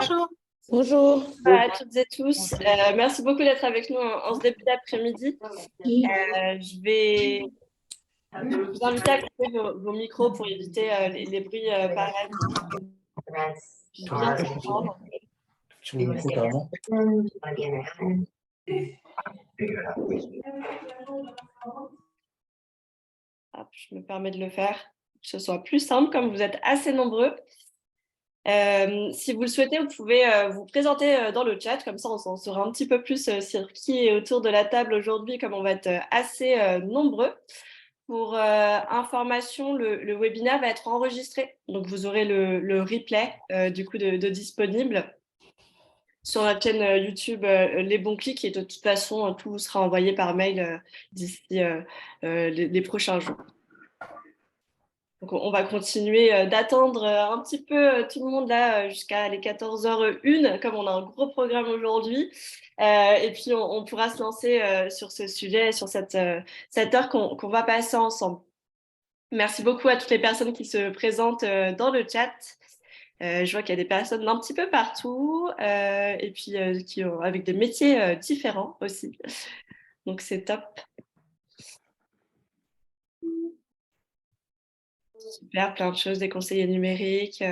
Bonjour. Bonjour. À toutes et tous. Merci beaucoup d'être avec nous en ce début d'après-midi. Je vais vous inviter à couper vos micros pour éviter les bruits parallèles. Puis bien s'entendre. Sur le micro, carrément. Hop, je me permets de le faire, que ce soit plus simple, comme vous êtes assez nombreux. Si vous le souhaitez, vous pouvez vous présenter dans le chat, comme ça on s'en saura un petit peu plus sur qui est autour de la table aujourd'hui, comme on va être assez nombreux. Pour information, le webinaire va être enregistré, donc vous aurez le replay du coup de disponible sur la chaîne YouTube Les Bons Clics, et de toute façon tout vous sera envoyé par mail d'ici les prochains jours. Donc, on va continuer d'attendre un petit peu tout le monde là jusqu'à les 14h01, comme on a un gros programme aujourd'hui. Et puis, on pourra se lancer sur ce sujet, sur cette heure qu'on va passer ensemble. Merci beaucoup à toutes les personnes qui se présentent dans le chat. Je vois qu'il y a des personnes d'un petit peu partout et puis avec des métiers différents aussi. Donc, c'est top. Super, plein de choses, des conseillers numériques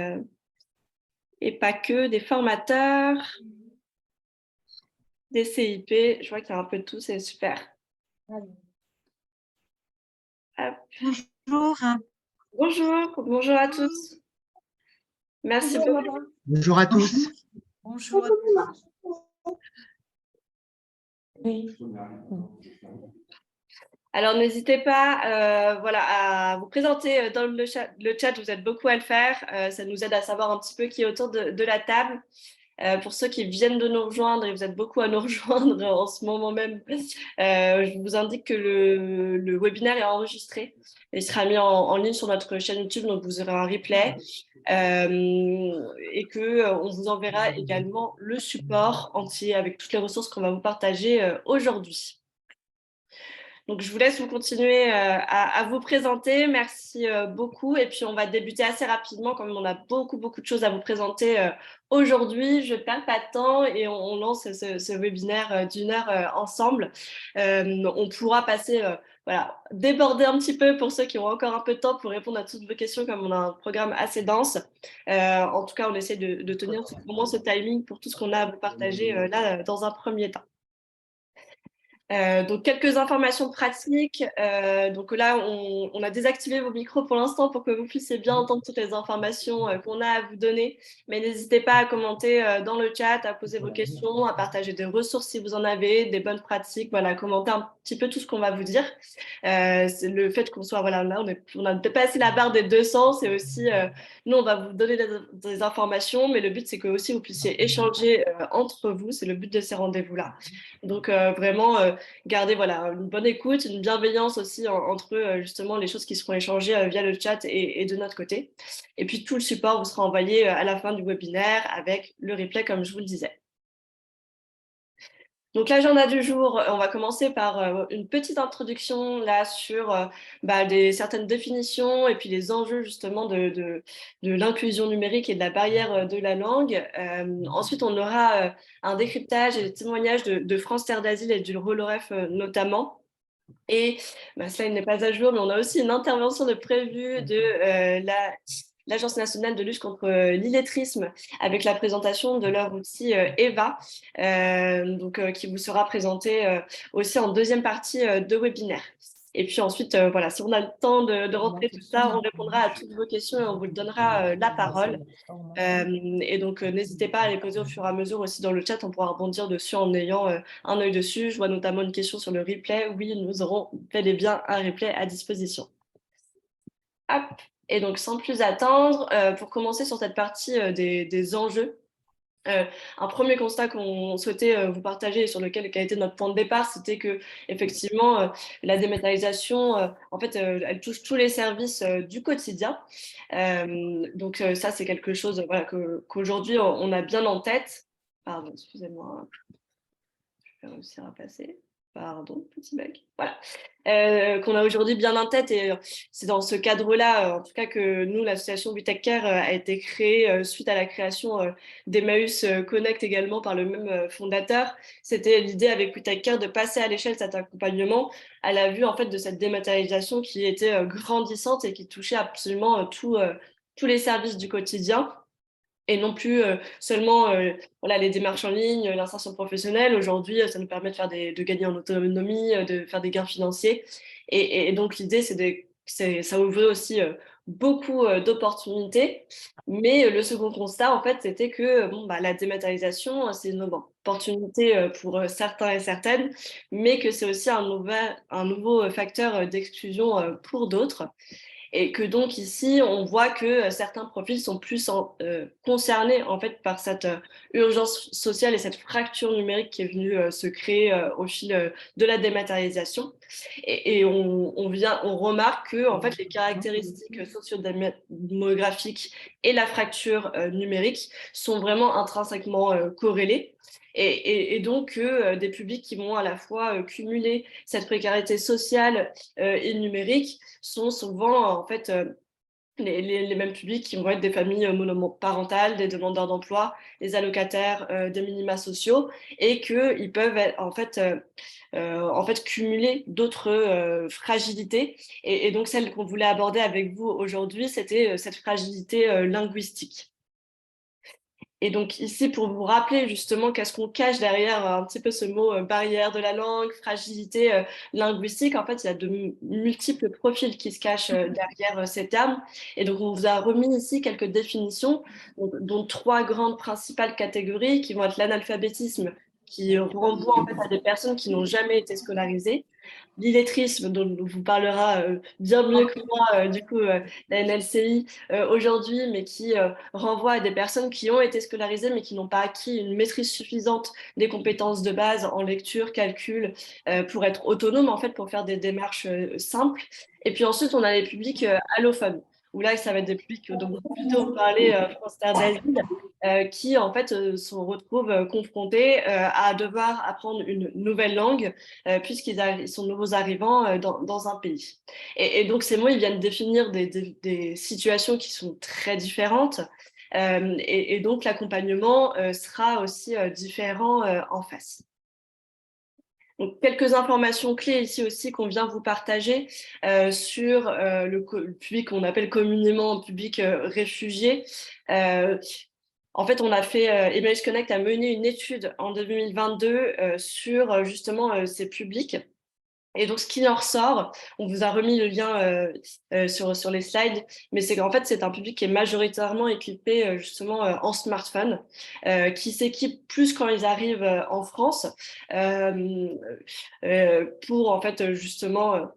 et pas que, des formateurs, des CIP. Je vois qu'il y a un peu de tout, c'est super. Hop. Bonjour. Bonjour à tous. Merci beaucoup. Bonjour à tous. Bonjour. Alors, n'hésitez pas à vous présenter dans le chat, vous êtes beaucoup à le faire. Ça nous aide à savoir un petit peu qui est autour de la table. Pour ceux qui viennent de nous rejoindre, et vous êtes beaucoup à nous rejoindre en ce moment même, je vous indique que le webinaire est enregistré. Il sera mis en ligne sur notre chaîne YouTube, donc vous aurez un replay. Et qu'on vous enverra également le support entier avec toutes les ressources qu'on va vous partager aujourd'hui. Donc, je vous laisse vous continuer à vous présenter. Merci beaucoup. Et puis, on va débuter assez rapidement, comme on a beaucoup de choses à vous présenter aujourd'hui. Je ne perds pas de temps et on lance ce webinaire d'une heure ensemble. On pourra passer, déborder un petit peu pour ceux qui ont encore un peu de temps pour répondre à toutes vos questions, comme on a un programme assez dense. En tout cas, on essaie de tenir vraiment ce timing pour tout ce qu'on a à vous partager là dans un premier temps. Donc, quelques informations pratiques. Donc là, on a désactivé vos micros pour l'instant pour que vous puissiez bien entendre toutes les informations qu'on a à vous donner. Mais n'hésitez pas à commenter dans le chat, à poser vos questions, à partager des ressources si vous en avez, des bonnes pratiques, à commenter un petit peu tout ce qu'on va vous dire. C'est le fait qu'on soit, là, on a dépassé la barre des 200. C'est aussi, nous, on va vous donner des informations, mais le but, c'est que aussi vous puissiez échanger entre vous. C'est le but de ces rendez-vous-là. Donc, vraiment, garder une bonne écoute, une bienveillance aussi entre justement les choses qui seront échangées via le chat et de notre côté. Et puis tout le support vous sera envoyé à la fin du webinaire avec le replay, comme je vous le disais. Donc l'agenda du jour, on va commencer par une petite introduction là sur certaines définitions et puis les enjeux justement de l'inclusion numérique et de la barrière de la langue. Ensuite, on aura un décryptage et des témoignages de France Terre d'Asile et du Roloref notamment. Et cela n'est pas à jour, mais on a aussi une intervention de prévue de l'Agence nationale de lutte contre l'illettrisme avec la présentation de leur outil EVA, qui vous sera présenté aussi en deuxième partie de webinaire. Et puis ensuite, si on a le temps de rentrer tout ça, on répondra à toutes vos questions et on vous donnera la parole. Et donc, n'hésitez pas à les poser au fur et à mesure aussi dans le chat. On pourra rebondir dessus en ayant un œil dessus. Je vois notamment une question sur le replay. Oui, nous aurons bel et bien un replay à disposition. Hop. Et donc, sans plus attendre, pour commencer sur cette partie des enjeux, un premier constat qu'on souhaitait vous partager et sur lequel qui a été notre point de départ, c'était que effectivement la dématérialisation, elle touche tous les services du quotidien. Donc ça, c'est quelque chose qu'aujourd'hui on a bien en tête. Pardon, excusez-moi, je vais réussir à passer. Pardon, petit bug. Voilà. Qu'on a aujourd'hui bien en tête. Et c'est dans ce cadre-là, en tout cas, que nous, l'association We Take Care a été créée suite à la création d'Emmaüs Connect également par le même fondateur. C'était l'idée avec We Take Care de passer à l'échelle cet accompagnement à la vue en fait, de cette dématérialisation qui était grandissante et qui touchait absolument tous les services du quotidien et non plus seulement voilà, les démarches en ligne, l'insertion professionnelle. Aujourd'hui, ça nous permet de gagner en autonomie, de faire des gains financiers. Et donc, l'idée, ça ouvrait aussi beaucoup d'opportunités. Mais le second constat, en fait, c'était que bon, bah, la dématérialisation, c'est une opportunité pour certains et certaines, mais que c'est aussi un nouveau facteur d'exclusion pour d'autres. Et que donc ici, on voit que certains profils sont plus concernés en fait par cette urgence sociale et cette fracture numérique qui est venue se créer au fil de la dématérialisation. Et on remarque que en fait, les caractéristiques sociodémographiques et la fracture numérique sont vraiment intrinsèquement corrélées. Et donc, des publics qui vont à la fois cumuler cette précarité sociale et numérique sont souvent en fait les mêmes publics qui vont être des familles monoparentales, des demandeurs d'emploi, des allocataires des minima sociaux, et qu'ils peuvent en fait cumuler d'autres fragilités. Et donc celle qu'on voulait aborder avec vous aujourd'hui, c'était cette fragilité linguistique. Et donc ici, pour vous rappeler justement qu'est-ce qu'on cache derrière un petit peu ce mot barrière de la langue, fragilité linguistique, en fait, il y a de multiples profils qui se cachent derrière ces termes. Et donc, on vous a remis ici quelques définitions, dont trois grandes principales catégories qui vont être l'analphabétisme, qui renvoie en fait à des personnes qui n'ont jamais été scolarisées, l'illettrisme, dont vous parlera bien mieux que moi, la NLCI aujourd'hui, mais qui renvoie à des personnes qui ont été scolarisées, mais qui n'ont pas acquis une maîtrise suffisante des compétences de base en lecture, calcul, pour être autonomes, en fait, pour faire des démarches simples. Et puis ensuite, on a les publics allophones, où là, ça va être des publics dont vous plutôt vous parlez, français d'asile, qui en fait se retrouvent confrontés à devoir apprendre une nouvelle langue ils sont nouveaux arrivants dans un pays. Et donc ces mots, ils viennent définir des situations qui sont très différentes. Et donc l'accompagnement sera aussi différent en face. Donc, quelques informations clés ici aussi qu'on vient vous partager sur le public qu'on appelle communément public réfugié. En fait, on a fait, Emmaüs Connect a mené une étude en 2022 sur justement ces publics. Et donc, ce qui en ressort, on vous a remis le lien sur les slides, mais c'est qu'en fait, c'est un public qui est majoritairement équipé justement en smartphone, qui s'équipe plus quand ils arrivent en France euh, pour en fait justement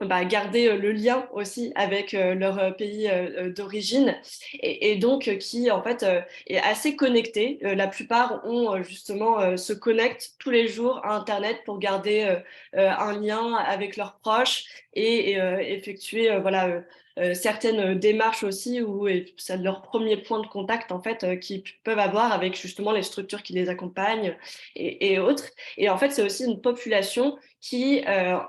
garder le lien aussi avec leur pays d'origine et donc qui en fait est assez connecté. La plupart ont justement se connectent tous les jours à Internet pour garder un lien avec leurs proches et effectuer certaines démarches aussi où c'est leur premier point de contact en fait qu'ils peuvent avoir avec justement les structures qui les accompagnent et autres. Et en fait, c'est aussi une population qui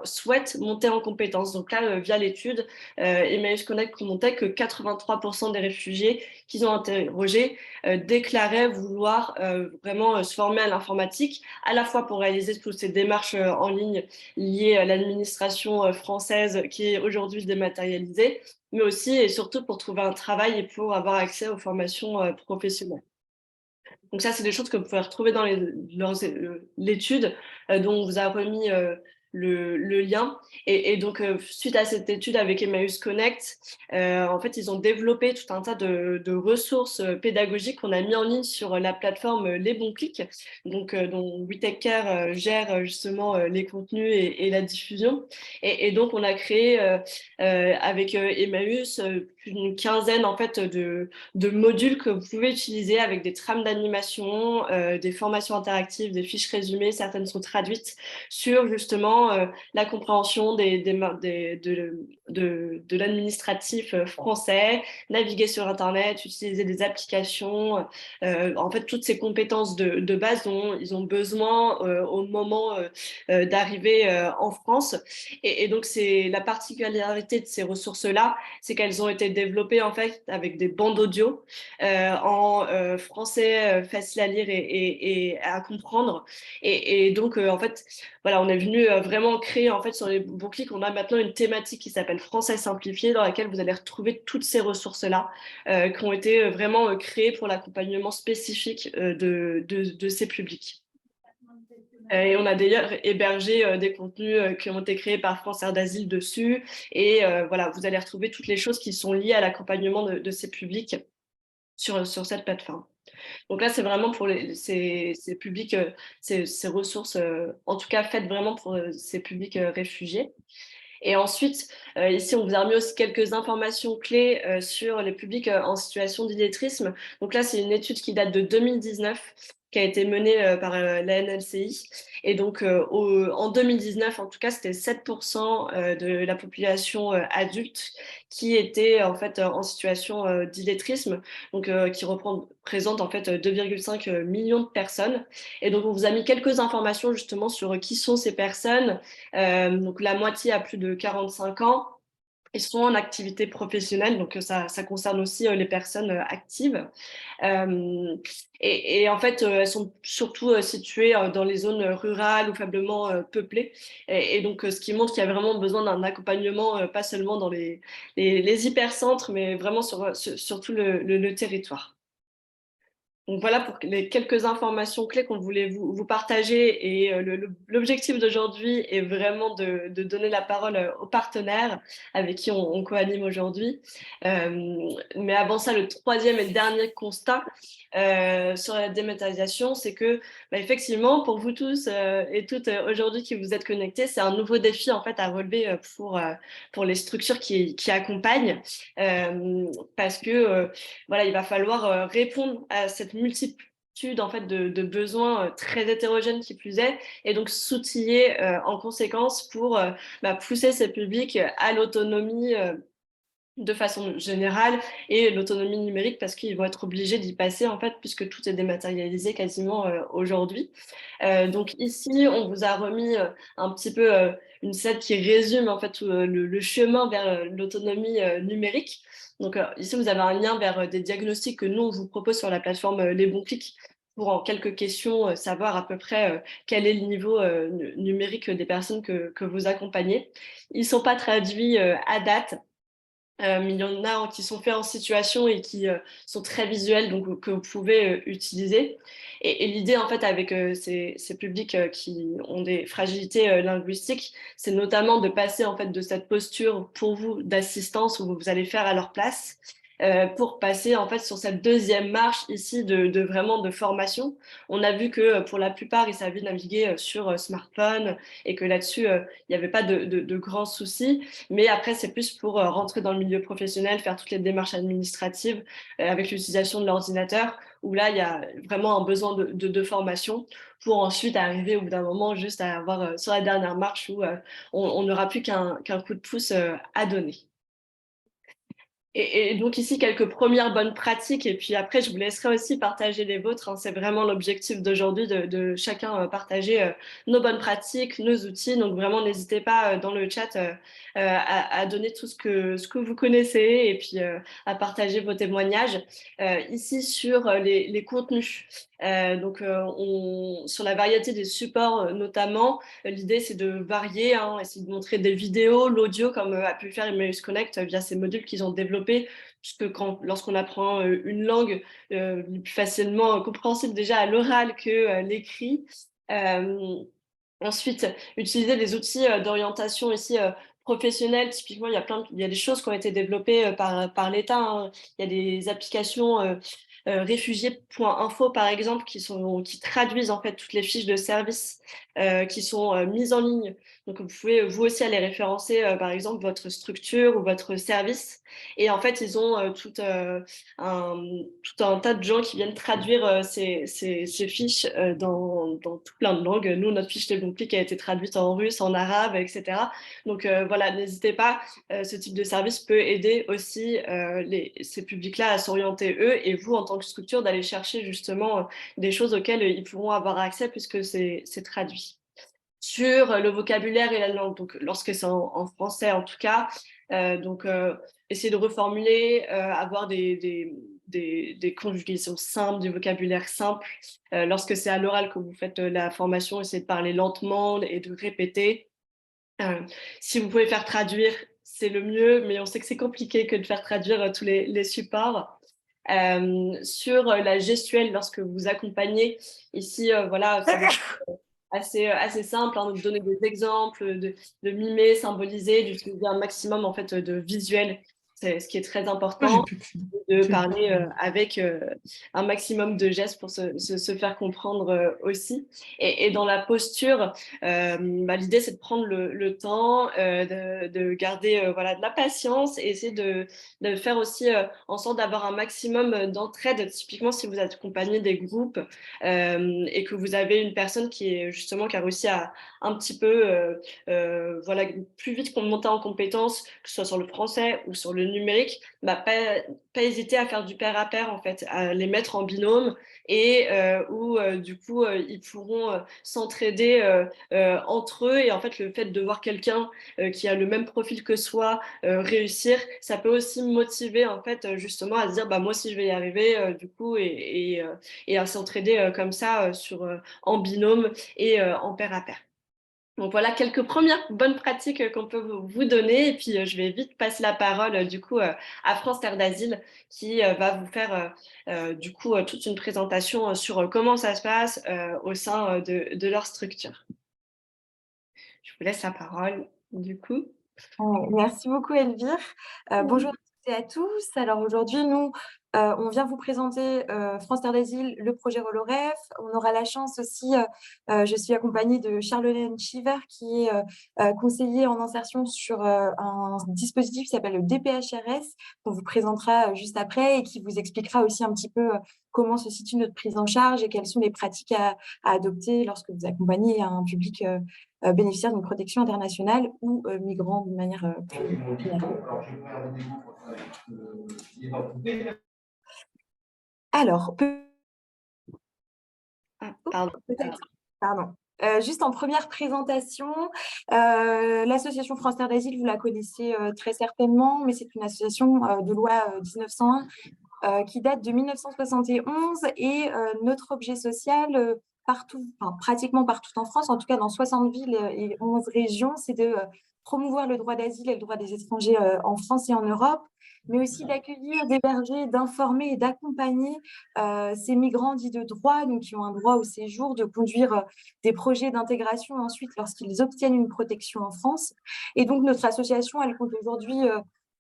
souhaitent monter en compétences. Donc là, via l'étude, Emmaüs Connect montrait que 83% des réfugiés qu'ils ont interrogés déclaraient vouloir vraiment se former à l'informatique, à la fois pour réaliser toutes ces démarches en ligne liées à l'administration française qui est aujourd'hui dématérialisée, mais aussi et surtout pour trouver un travail et pour avoir accès aux formations professionnelles. Donc ça, c'est des choses que vous pouvez retrouver dans l'étude dont on vous a remis le lien. Et donc, suite à cette étude avec Emmaüs Connect, en fait, ils ont développé tout un tas de ressources pédagogiques qu'on a mis en ligne sur la plateforme Les Bons Clics, donc, dont We Take Care gère justement les contenus et la diffusion. Et donc, on a créé avec Emmaüs une quinzaine en fait de modules que vous pouvez utiliser avec des trames d'animation, des formations interactives, des fiches résumées, certaines sont traduites sur justement la compréhension de l'administratif français, naviguer sur Internet, utiliser des applications, en fait toutes ces compétences de base dont ils ont besoin au moment d'arriver en France. Et donc c'est la particularité de ces ressources-là, c'est qu'elles ont été développées en fait avec des bandes audio en français facile à lire et à comprendre. Et donc en fait, voilà, on est venu vraiment créer en fait sur les bons clics, on a maintenant une thématique qui s'appelle Français simplifié, dans laquelle vous allez retrouver toutes ces ressources-là qui ont été vraiment créées pour l'accompagnement spécifique de ces publics. Et on a d'ailleurs hébergé des contenus qui ont été créés par France Air d'Asile dessus. Et voilà, vous allez retrouver toutes les choses qui sont liées à l'accompagnement de ces publics sur cette plateforme. Donc là, c'est vraiment pour ces publics, ces ressources, en tout cas faites vraiment pour ces publics réfugiés. Et ensuite, ici, on vous a remis aussi quelques informations clés sur les publics en situation d'illettrisme. Donc là, c'est une étude qui date de 2019, qui a été menée par la NLCI. Et donc, en 2019, en tout cas, c'était 7% de la population adulte qui était en fait en situation d'illettrisme, donc qui représente en fait 2,5 millions de personnes. Et donc, on vous a mis quelques informations justement sur qui sont ces personnes. Donc, la moitié a plus de 45 ans. Ils sont en activité professionnelle, donc ça concerne aussi les personnes actives. Et en fait, elles sont surtout situées dans les zones rurales ou faiblement peuplées. Et donc, ce qui montre qu'il y a vraiment besoin d'un accompagnement, pas seulement dans les hypercentres, mais vraiment sur tout le territoire. Donc voilà pour les quelques informations clés qu'on voulait vous partager. Et l'objectif d'aujourd'hui est vraiment de donner la parole aux partenaires avec qui on co-anime aujourd'hui. Mais avant ça, le troisième et dernier constat sur la dématérialisation, c'est que effectivement, pour vous tous et toutes aujourd'hui qui vous êtes connectés, c'est un nouveau défi en fait à relever pour les structures qui accompagnent, parce que voilà, il va falloir répondre à cette multitude en fait de besoins très hétérogènes qui plus est, et donc s'outiller en conséquence pour pousser ces publics à l'autonomie de façon générale, et l'autonomie numérique parce qu'ils vont être obligés d'y passer en fait puisque tout est dématérialisé quasiment aujourd'hui. Donc ici on vous a remis un petit peu une slide qui résume en fait le chemin vers l'autonomie numérique. Donc ici vous avez un lien vers des diagnostics que nous on vous propose sur la plateforme Les Bons Clics pour en quelques questions savoir à peu près quel est le niveau numérique des personnes que vous accompagnez. Ils ne sont pas traduits à date. Mais il y en a qui sont faits en situation et qui sont très visuels, donc que vous pouvez utiliser. Et l'idée, en fait, avec ces publics qui ont des fragilités linguistiques, c'est notamment de passer en fait de cette posture pour vous d'assistance où vous allez faire à leur place, pour passer en fait sur cette deuxième marche ici de vraiment de formation. On a vu que pour la plupart, ils savaient naviguer sur smartphone et que là-dessus, il n'y avait pas de grands soucis. Mais après, c'est plus pour rentrer dans le milieu professionnel, faire toutes les démarches administratives avec l'utilisation de l'ordinateur, où là, il y a vraiment un besoin de formation pour ensuite arriver au bout d'un moment juste à avoir sur la dernière marche où on n'aura plus qu'un coup de pouce à donner. Et donc ici, quelques premières bonnes pratiques, et puis après, je vous laisserai aussi partager les vôtres, hein. C'est vraiment l'objectif d'aujourd'hui de chacun partager nos bonnes pratiques, nos outils. Donc vraiment, n'hésitez pas dans le chat à donner tout ce que vous connaissez et puis à partager vos témoignages. Ici, sur les contenus. Sur la variété des supports notamment, l'idée c'est de varier, hein, essayer de montrer des vidéos, l'audio comme a pu faire Emmaüs Connect via ces modules qu'ils ont développés, puisque lorsqu'on apprend une langue, il est plus facilement compréhensible déjà à l'oral que l'écrit. Ensuite, utiliser des outils d'orientation ici professionnelle. Typiquement, il y a des choses qui ont été développées par l'État, hein. Il y a des applications réfugiés.info par exemple qui traduisent en fait toutes les fiches de service qui sont mises en ligne. Donc, vous pouvez vous aussi aller référencer, par exemple, votre structure ou votre service. Et en fait, ils ont tout un tas de gens qui viennent traduire ces fiches dans tout plein de langues. Nous, notre fiche des bons clics a été traduite en russe, en arabe, etc. Donc voilà, n'hésitez pas. Ce type de service peut aider aussi ces publics-là à s'orienter eux et vous, en tant que structure, d'aller chercher justement des choses auxquelles ils pourront avoir accès puisque c'est traduit. Sur le vocabulaire et la langue, donc lorsque c'est en français en tout cas, essayer de reformuler, avoir des conjugaisons simples, du vocabulaire simple. Lorsque c'est à l'oral que vous faites la formation, essayez de parler lentement et de répéter. Si vous pouvez faire traduire, c'est le mieux, mais on sait que c'est compliqué que de faire traduire tous les supports. Sur la gestuelle, lorsque vous accompagnez, ici, voilà, c'est assez simple, hein, de donner des exemples, de mimer, symboliser, d'utiliser un maximum en fait, de visuels. C'est ce qui est très important, de parler avec un maximum de gestes pour se faire comprendre aussi. Et dans la posture, l'idée, c'est de prendre le temps, de garder voilà, de la patience et essayer de faire aussi en sorte d'avoir un maximum d'entraide. Typiquement, si vous accompagnez des groupes et que vous avez une personne qui a réussi à un petit peu voilà, plus vite qu'on monte en compétences, que ce soit sur le français ou sur le numérique, pas hésiter à faire du pair à pair en fait, à les mettre en binôme et où du coup ils pourront s'entraider entre eux, et en fait le fait de voir quelqu'un qui a le même profil que soi réussir, ça peut aussi motiver en fait justement à se dire moi aussi je vais y arriver du coup, et à s'entraider comme ça en binôme et en pair à pair. Donc voilà quelques premières bonnes pratiques qu'on peut vous donner, et puis je vais vite passer la parole du coup à France Terre d'Asile qui va vous faire du coup toute une présentation sur comment ça se passe au sein de leur structure. Je vous laisse la parole du coup. Merci beaucoup Elvire. Bonjour à toutes et à tous. Alors aujourd'hui, nous, on vient vous présenter France Terre d'Asile, le projet Roloref. On aura la chance aussi, je suis accompagnée de Charlène Chiver, qui est conseiller en insertion sur un dispositif qui s'appelle le DPHRS, qu'on vous présentera juste après et qui vous expliquera aussi un petit peu comment se situe notre prise en charge et quelles sont les pratiques à adopter lorsque vous accompagnez un public bénéficiaires d'une protection internationale ou migrants de manière plus générale. Alors, juste en première présentation, l'association France Terre d'Asile, vous la connaissez très certainement, mais c'est une association de loi 1901 qui date de 1971, et notre objet social partout, pratiquement partout en France, en tout cas dans 60 villes et 11 régions, c'est de promouvoir le droit d'asile et le droit des étrangers en France et en Europe, mais aussi d'accueillir, d'héberger, d'informer et d'accompagner ces migrants dits de droit, donc qui ont un droit au séjour, de conduire des projets d'intégration ensuite lorsqu'ils obtiennent une protection en France. Et donc notre association, elle compte aujourd'hui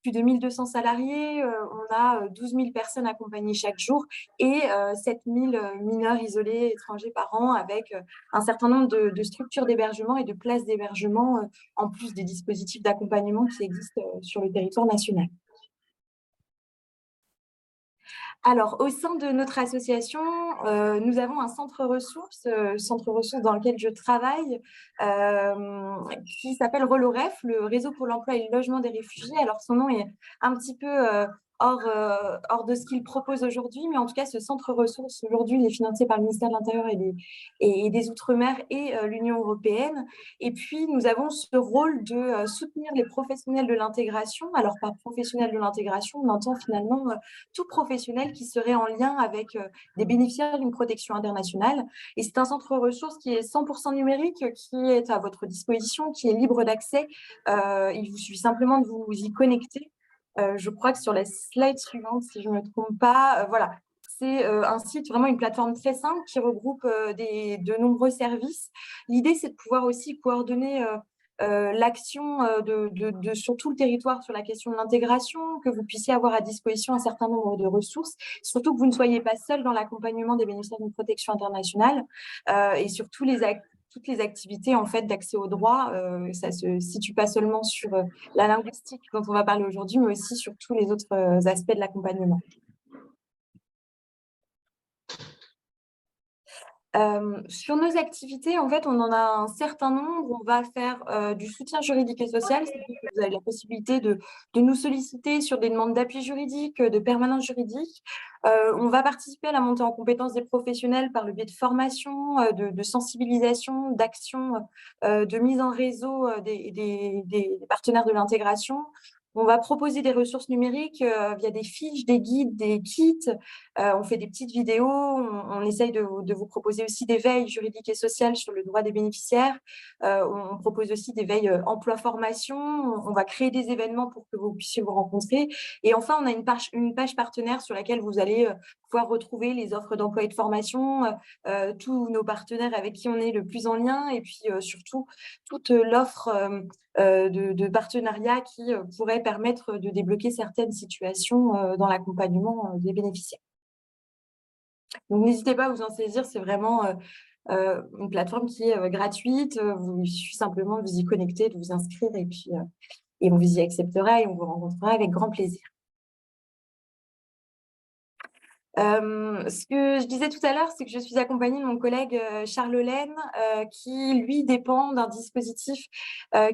plus de 1200 salariés, on a 12 000 personnes accompagnées chaque jour et 7 000 mineurs isolés étrangers par an, avec un certain nombre de structures d'hébergement et de places d'hébergement, en plus des dispositifs d'accompagnement qui existent sur le territoire national. Alors, au sein de notre association, nous avons un centre ressources dans lequel je travaille, qui s'appelle Roloref, le réseau pour l'emploi et le logement des réfugiés. Alors, son nom est un petit peu hors de ce qu'il propose aujourd'hui, mais en tout cas, ce centre ressources, aujourd'hui, il est financé par le ministère de l'Intérieur et des Outre-mer et l'Union européenne. Et puis, nous avons ce rôle de soutenir les professionnels de l'intégration. Alors, par professionnels de l'intégration, on entend finalement tout professionnel qui serait en lien avec des bénéficiaires d'une protection internationale. Et c'est un centre ressources qui est 100% numérique, qui est à votre disposition, qui est libre d'accès. Il vous suffit simplement de vous y connecter. Je crois que sur la slide suivante, si je ne me trompe pas, voilà. C'est un site, vraiment une plateforme très simple qui regroupe de nombreux services. L'idée, c'est de pouvoir aussi coordonner l'action sur tout le territoire sur la question de l'intégration, que vous puissiez avoir à disposition un certain nombre de ressources, surtout que vous ne soyez pas seul dans l'accompagnement des bénéficiaires d'une protection internationale, et surtout toutes les activités en fait d'accès au droit. Ça se situe pas seulement sur la linguistique dont on va parler aujourd'hui, mais aussi sur tous les autres aspects de l'accompagnement. Sur nos activités, en fait, on en a un certain nombre. On va faire du soutien juridique et social, c'est-à-dire que vous avez la possibilité de nous solliciter sur des demandes d'appui juridique, de permanence juridique. On va participer à la montée en compétences des professionnels par le biais de formation, de sensibilisation, d'action, de mise en réseau des partenaires de l'intégration. On va proposer des ressources numériques via des fiches, des guides, des kits. On fait des petites vidéos. On essaye de vous proposer aussi des veilles juridiques et sociales sur le droit des bénéficiaires. On propose aussi des veilles emploi-formation. On va créer des événements pour que vous puissiez vous rencontrer. Et enfin, on a une page partenaire sur laquelle vous allez pouvoir retrouver les offres d'emploi et de formation, tous nos partenaires avec qui on est le plus en lien, et puis surtout toute l'offre de partenariats qui pourrait permettre de débloquer certaines situations dans l'accompagnement des bénéficiaires. Donc, n'hésitez pas à vous en saisir, c'est vraiment une plateforme qui est gratuite. Il suffit simplement de vous y connecter, de vous inscrire, et puis et on vous y acceptera et on vous rencontrera avec grand plaisir. Ce que je disais tout à l'heure, c'est que je suis accompagnée de mon collègue Charles Laine, qui, lui, dépend d'un dispositif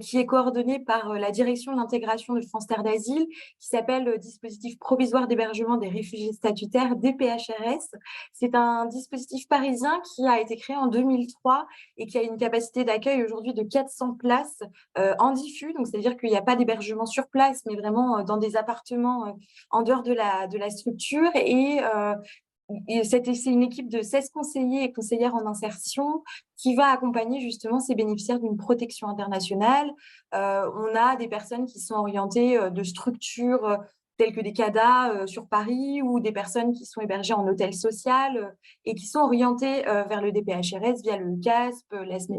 qui est coordonné par la Direction de l'intégration de France Terre d'Asile, qui s'appelle Dispositif provisoire d'hébergement des réfugiés statutaires, DPHRS. C'est un dispositif parisien qui a été créé en 2003 et qui a une capacité d'accueil aujourd'hui de 400 places en diffus. Donc, c'est-à-dire qu'il n'y a pas d'hébergement sur place, mais vraiment dans des appartements en dehors de la structure. Et c'est une équipe de 16 conseillers et conseillères en insertion qui va accompagner justement ces bénéficiaires d'une protection internationale. On a des personnes qui sont orientées de structures telles que des CADA sur Paris, ou des personnes qui sont hébergées en hôtel social et qui sont orientées vers le DPHRS via le CASP,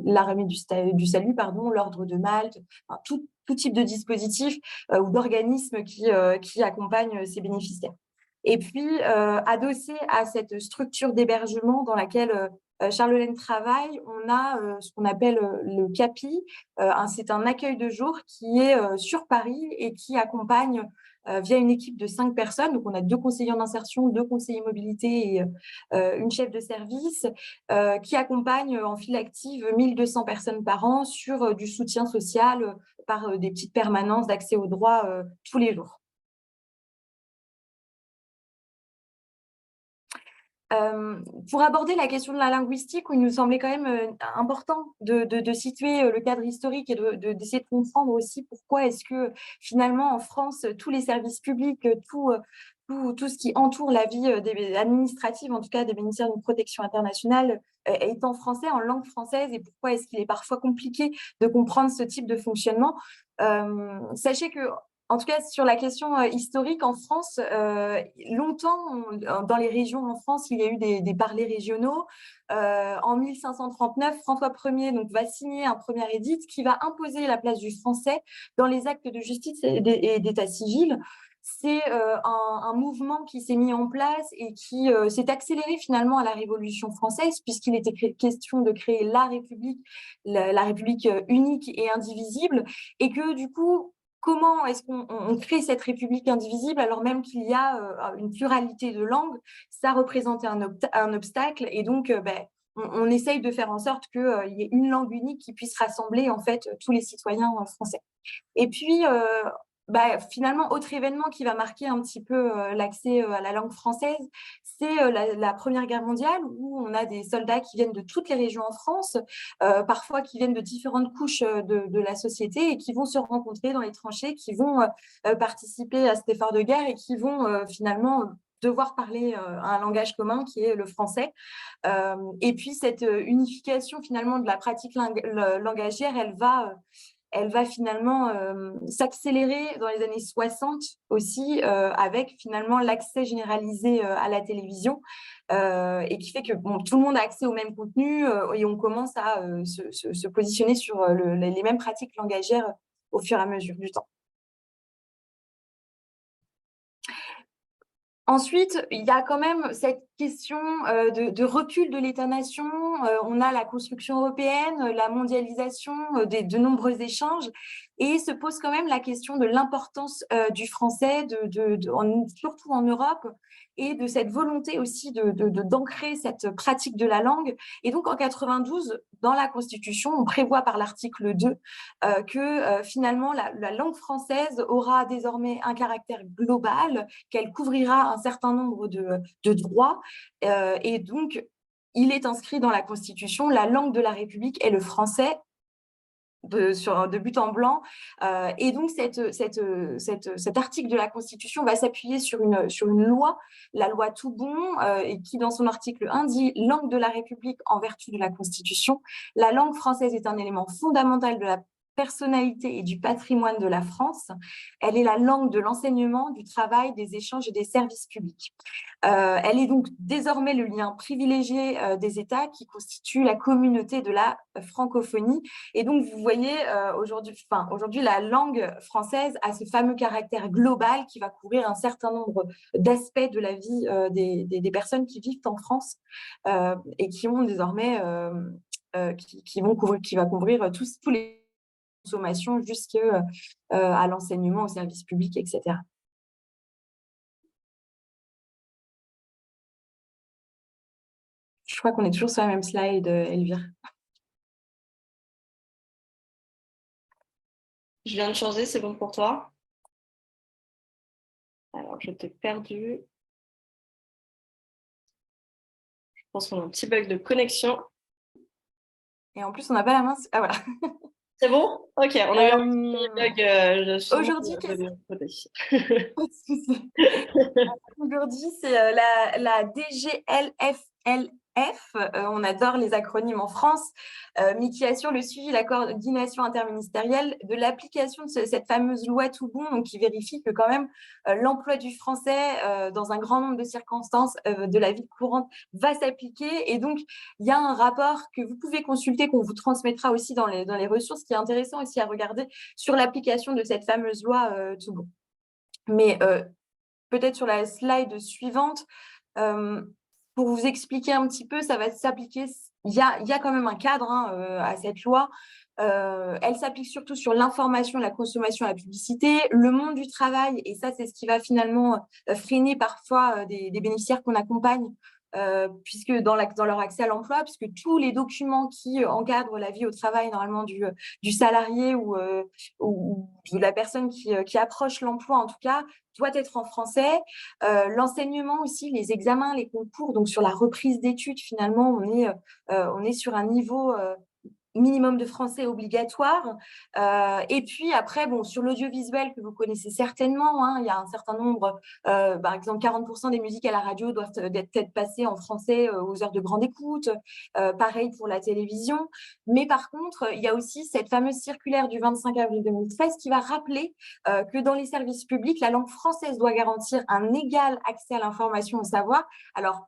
l'Armée du Salut, l'Ordre de Malte, enfin, tout type de dispositif ou d'organisme qui accompagne ces bénéficiaires. Et puis, adossé à cette structure d'hébergement dans laquelle Charles Laine travaille, on a ce qu'on appelle le CAPI. C'est un accueil de jour qui est sur Paris et qui accompagne via une équipe de 5 personnes. Donc, on a 2 conseillers en insertion, 2 conseillers mobilité et une chef de service qui accompagne en file active 1200 personnes par an sur du soutien social par des petites permanences d'accès au droit tous les jours. Pour aborder la question de la linguistique, où il nous semblait quand même important de situer le cadre historique et d'essayer de comprendre aussi pourquoi est-ce que finalement en France, tous les services publics, tout ce qui entoure la vie administrative, en tout cas des bénéficiaires d'une protection internationale, est en français, en langue française, et pourquoi est-ce qu'il est parfois compliqué de comprendre ce type de fonctionnement. Sachez que, en tout cas, sur la question historique en France, longtemps, dans les régions en France, il y a eu des parlers régionaux. En 1539, François Ier va signer un premier édit qui va imposer la place du français dans les actes de justice et d'état civil. C'est un mouvement qui s'est mis en place et qui s'est accéléré finalement à la Révolution française, puisqu'il était question de créer la République unique et indivisible, et que du coup, comment est-ce qu'on crée cette République indivisible alors même qu'il y a une pluralité de langues? Ça représentait un obstacle, et donc on essaye de faire en sorte qu'il y ait une langue unique qui puisse rassembler en fait tous les citoyens français. Et puis, finalement, autre événement qui va marquer un petit peu l'accès à la langue française, c'est la Première Guerre mondiale, où on a des soldats qui viennent de toutes les régions en France, parfois qui viennent de différentes couches de la société, et qui vont se rencontrer dans les tranchées, qui vont participer à cet effort de guerre, et qui vont finalement devoir parler un langage commun qui est le français. Et puis cette unification finalement de la pratique langagière, elle va finalement s'accélérer dans les années 60 aussi, avec finalement l'accès généralisé à la télévision, et qui fait que tout le monde a accès au même contenu, et on commence à se positionner sur les mêmes pratiques langagières au fur et à mesure du temps. Ensuite, il y a quand même cette question de recul de l'État-nation. On a la construction européenne, la mondialisation, de nombreux échanges, et se pose quand même la question de l'importance du français, surtout en Europe, et de cette volonté aussi d'ancrer cette pratique de la langue. Et donc, en 92, dans la Constitution, on prévoit par l'article 2 que finalement, la langue française aura désormais un caractère global, qu'elle couvrira un certain nombre de droits. Et donc, il est inscrit dans la Constitution, la langue de la République est le français, de but en blanc. Et donc, cet article de la Constitution va s'appuyer sur une loi, la loi Toubon, et qui, dans son article 1, dit « Langue de la République en vertu de la Constitution. La langue française est un élément fondamental de la personnalité et du patrimoine de la France. Elle est la langue de l'enseignement, du travail, des échanges et des services publics. » Elle est donc désormais le lien privilégié des États qui constituent la communauté de la francophonie. Et donc, vous voyez, aujourd'hui, la langue française a ce fameux caractère global qui va couvrir un certain nombre d'aspects de la vie des personnes qui vivent en France et qui ont désormais, qui va couvrir tous les consommations jusqu'à l'enseignement, au service public, etc. Je crois qu'on est toujours sur la même slide, Elvire. Je viens de changer, c'est bon pour toi? Alors, je t'ai perdu. Je pense qu'on a un petit bug de connexion. Et en plus, on n'a pas la main. Ah, voilà. C'est bon? Ok, on a eu un petit bug. Aujourd'hui, aujourd'hui, c'est la DGLFLF. On adore les acronymes en France, mais qui assure le suivi et la coordination interministérielle de l'application de cette fameuse loi Toubon, donc qui vérifie que quand même l'emploi du français dans un grand nombre de circonstances de la vie courante va s'appliquer. Et donc, il y a un rapport que vous pouvez consulter, qu'on vous transmettra aussi dans les ressources, qui est intéressant aussi à regarder sur l'application de cette fameuse loi Toubon. Mais peut-être sur la slide suivante, pour vous expliquer un petit peu, ça va s'appliquer. Il y a quand même un cadre à cette loi. Elle s'applique surtout sur l'information, la consommation, la publicité, le monde du travail. Et ça, c'est ce qui va finalement freiner parfois des bénéficiaires qu'on accompagne, puisque dans leur accès à l'emploi, puisque tous les documents qui encadrent la vie au travail, normalement du salarié ou de la personne qui approche l'emploi, en tout cas, doit être en français. L'enseignement aussi, les examens, les concours, donc sur la reprise d'études, finalement, on est sur un niveau minimum de français obligatoire. Et puis après, bon, sur l'audiovisuel que vous connaissez certainement, il y a un certain nombre, par exemple 40% des musiques à la radio doivent être passées en français aux heures de grande écoute, pareil pour la télévision. Mais par contre, il y a aussi cette fameuse circulaire du 25 avril 2013 qui va rappeler que dans les services publics, la langue française doit garantir un égal accès à l'information, au savoir. Alors,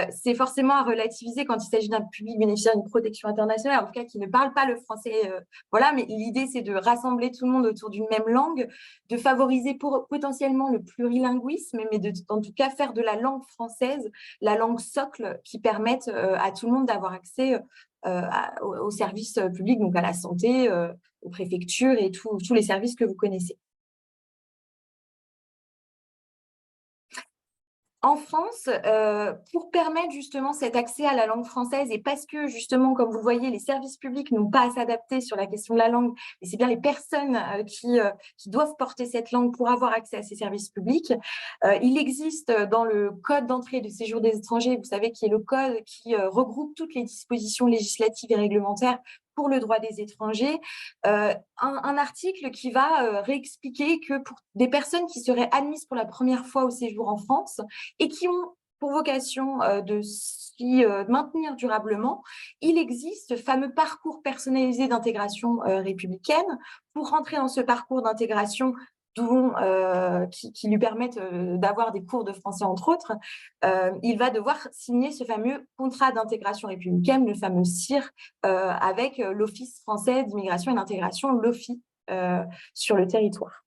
c'est forcément à relativiser quand il s'agit d'un public bénéficiaire d'une protection internationale, en tout cas qui ne parle pas le français. Voilà, mais l'idée, c'est de rassembler tout le monde autour d'une même langue, de favoriser potentiellement le plurilinguisme, mais en tout cas faire de la langue française la langue socle qui permette à tout le monde d'avoir accès aux services publics, donc à la santé, aux préfectures et tous les services que vous connaissez. En France, pour permettre justement cet accès à la langue française, et parce que justement, comme vous le voyez, les services publics n'ont pas à s'adapter sur la question de la langue, et c'est bien les personnes qui doivent porter cette langue pour avoir accès à ces services publics, il existe dans le Code d'entrée et de séjour des étrangers, vous savez, qui est le code qui regroupe toutes les dispositions législatives et réglementaires pour le droit des étrangers, un article qui va réexpliquer que pour des personnes qui seraient admises pour la première fois au séjour en France et qui ont pour vocation de s'y maintenir durablement, il existe ce fameux parcours personnalisé d'intégration républicaine. Pour rentrer dans ce parcours d'intégration qui lui permettent d'avoir des cours de français, entre autres, il va devoir signer ce fameux contrat d'intégration républicaine, le fameux CIR, avec l'Office français d'immigration et d'intégration, l'OFII, sur le territoire.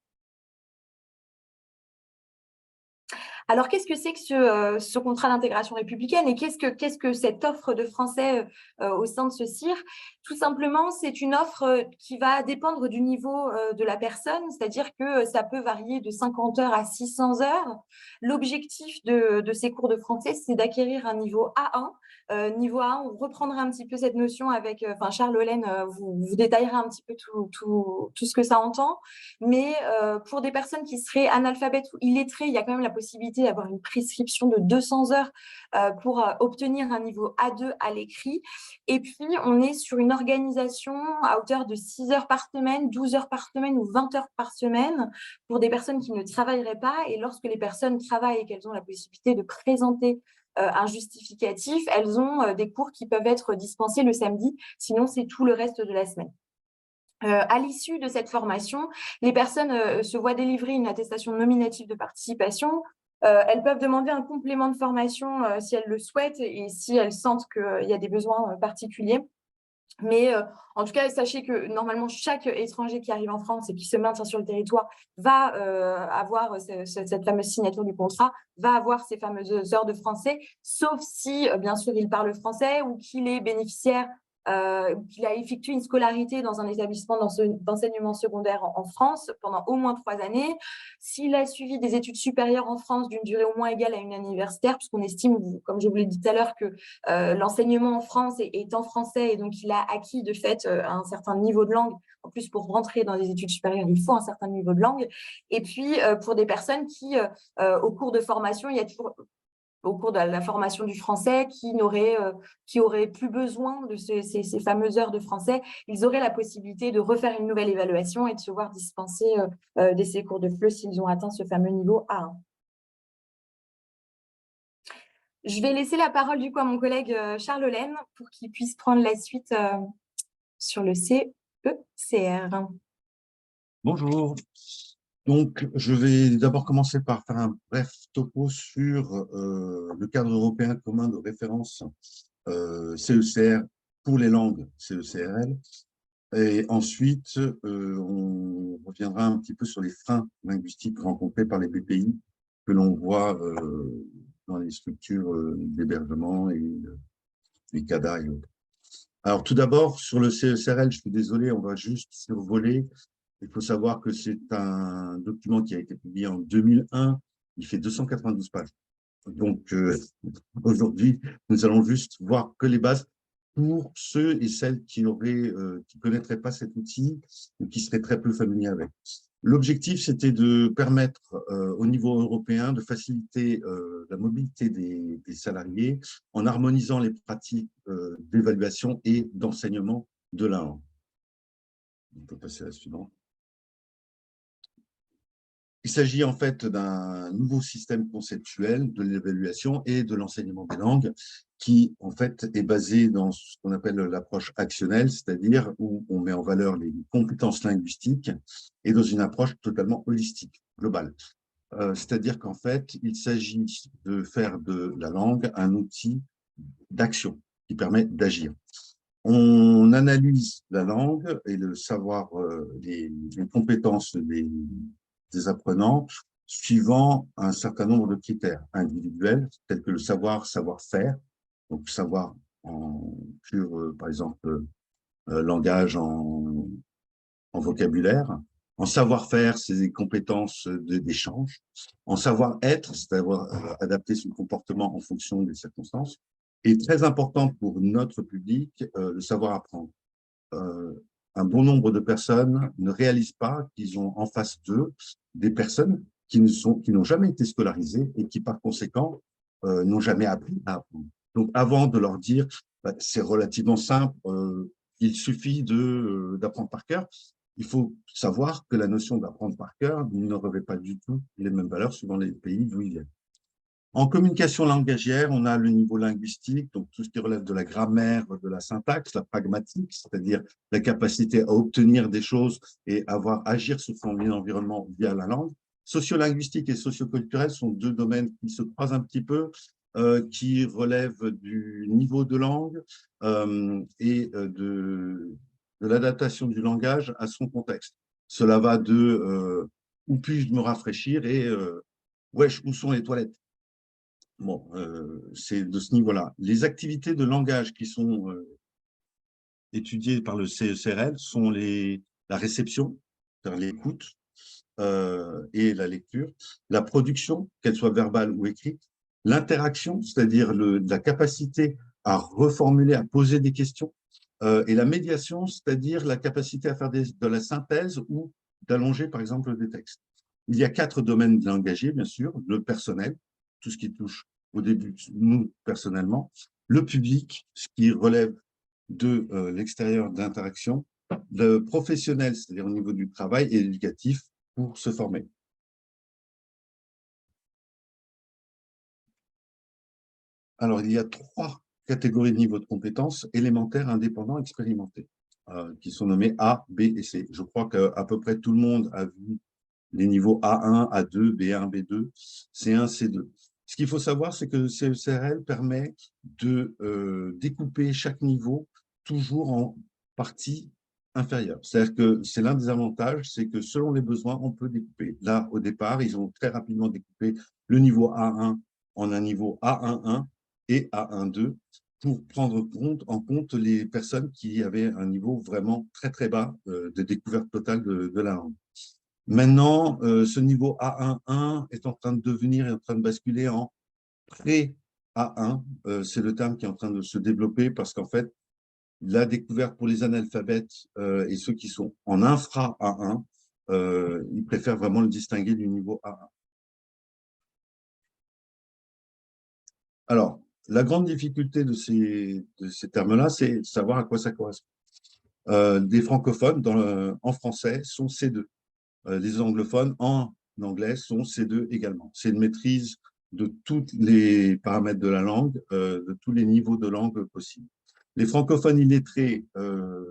Alors, qu'est-ce que c'est que ce contrat d'intégration républicaine et qu'est-ce que cette offre de français au sein de ce CIR? Tout simplement, c'est une offre qui va dépendre du niveau de la personne, c'est-à-dire que ça peut varier de 50 heures à 600 heures. L'objectif de ces cours de français, c'est d'acquérir un niveau A1. Niveau A1, on reprendra un petit peu cette notion avec, Charles Hollen vous détaillera un petit peu tout ce que ça entend. Mais pour des personnes qui seraient analphabètes ou illettrées, il y a quand même la possibilité d'avoir une prescription de 200 heures pour obtenir un niveau A2 à l'écrit. Et puis, on est sur une organisation à hauteur de 6 heures par semaine, 12 heures par semaine ou 20 heures par semaine pour des personnes qui ne travailleraient pas. Et lorsque les personnes travaillent et qu'elles ont la possibilité de présenter un justificatif, elles ont des cours qui peuvent être dispensés le samedi. Sinon, c'est tout le reste de la semaine. À l'issue de cette formation, les personnes se voient délivrer une attestation nominative de participation. Elles peuvent demander un complément de formation si elles le souhaitent et si elles sentent qu'il y a des besoins particuliers. Mais en tout cas, sachez que normalement, chaque étranger qui arrive en France et qui se maintient sur le territoire va avoir cette fameuse signature du contrat, va avoir ces fameuses heures de français, sauf si, bien sûr, il parle français ou qu'il est bénéficiaire qu'il a effectué une scolarité dans un établissement d'enseignement secondaire en France pendant au moins 3 années, s'il a suivi des études supérieures en France d'une durée au moins égale à une année universitaire, puisqu'on estime, comme je vous l'ai dit tout à l'heure, que l'enseignement en France est en français et donc il a acquis de fait un certain niveau de langue. En plus, pour rentrer dans des études supérieures, il faut un certain niveau de langue. Et puis, pour des personnes qui, au cours de formation, il y a toujours au cours de la formation du français, qui auraient plus besoin de ces fameuses heures de français, ils auraient la possibilité de refaire une nouvelle évaluation et de se voir dispenser ces cours de FLE s'ils ont atteint ce fameux niveau A1. Je vais laisser la parole du coup à mon collègue Charles Hollen pour qu'il puisse prendre la suite sur le CECR. Bonjour. Donc, je vais d'abord commencer par faire un bref topo sur le cadre européen commun de référence CECR pour les langues CECRL. Et ensuite, on reviendra un petit peu sur les freins linguistiques rencontrés par les BPI que l'on voit dans les structures d'hébergement et les CADA et autres. Alors, tout d'abord, sur le CECRL, je suis désolé, on va juste survoler. Il faut savoir que c'est un document qui a été publié en 2001. Il fait 292 pages. Donc, aujourd'hui, nous allons juste voir que les bases pour ceux et celles qui ne connaîtraient pas cet outil ou qui seraient très peu familiers avec. L'objectif, c'était de permettre au niveau européen de faciliter la mobilité des salariés en harmonisant les pratiques d'évaluation et d'enseignement de la langue. On peut passer à la suivante. Il s'agit en fait d'un nouveau système conceptuel de l'évaluation et de l'enseignement des langues qui en fait est basé dans ce qu'on appelle l'approche actionnelle, c'est-à-dire où on met en valeur les compétences linguistiques et dans une approche totalement holistique, globale. C'est-à-dire qu'en fait, il s'agit de faire de la langue un outil d'action qui permet d'agir. On analyse la langue et le savoir, les compétences des apprenants suivant un certain nombre de critères individuels, tels que le savoir-faire, donc savoir en pur, par exemple, langage en vocabulaire. En savoir-faire, c'est des compétences d'échange. En savoir-être, c'est-à-dire adapter son comportement en fonction des circonstances. Et très important pour notre public, le savoir-apprendre. Un bon nombre de personnes ne réalisent pas qu'ils ont en face d'eux des personnes qui n'ont jamais été scolarisées et qui, par conséquent, n'ont jamais appris à apprendre. Donc, avant de leur dire, c'est relativement simple, il suffit d'apprendre par cœur, il faut savoir que la notion d'apprendre par cœur ne revêt pas du tout les mêmes valeurs suivant les pays d'où ils viennent. En communication langagière, on a le niveau linguistique, donc tout ce qui relève de la grammaire, de la syntaxe, la pragmatique, c'est-à-dire la capacité à obtenir des choses et agir sur son environnement via la langue. Sociolinguistique et socioculturel sont deux domaines qui se croisent un petit peu, qui relèvent du niveau de langue et de l'adaptation du langage à son contexte. Cela va de où puis-je me rafraîchir et wesh, où sont les toilettes? Bon, c'est de ce niveau-là. Les activités de langage qui sont étudiées par le CECRL sont la réception, c'est-à-dire l'écoute et la lecture, la production, qu'elle soit verbale ou écrite, l'interaction, c'est-à-dire la capacité à reformuler, à poser des questions, et la médiation, c'est-à-dire la capacité à faire de la synthèse ou d'allonger, par exemple, des textes. Il y a 4 domaines langagiers, bien sûr, le personnel, tout ce qui touche au début, nous, personnellement, le public, ce qui relève de l'extérieur d'interaction, le professionnel, c'est-à-dire au niveau du travail, et l'éducatif pour se former. Alors, il y a 3 catégories de niveau de compétences, élémentaires, indépendants, expérimentés, qui sont nommés A, B et C. Je crois qu'à peu près tout le monde a vu les niveaux A1, A2, B1, B2, C1, C2. Ce qu'il faut savoir, c'est que le CECRL permet de découper chaque niveau toujours en parties inférieures. C'est-à-dire que c'est l'un des avantages, c'est que selon les besoins, on peut découper. Là, au départ, ils ont très rapidement découpé le niveau A1 en un niveau A11 et A12 pour prendre en compte les personnes qui avaient un niveau vraiment très, très bas de découverte totale de la langue. Maintenant, ce niveau A11 est en train de devenir, est en train de basculer en pré-A1. C'est le terme qui est en train de se développer parce qu'en fait, la découverte pour les analphabètes et ceux qui sont en infra-A1, ils préfèrent vraiment le distinguer du niveau A1. Alors, la grande difficulté de ces termes-là, c'est de savoir à quoi ça correspond. Des francophones en français sont C2. Les anglophones en anglais sont C2 également. C'est une maîtrise de tous les paramètres de la langue, de tous les niveaux de langue possibles. Les francophones illettrés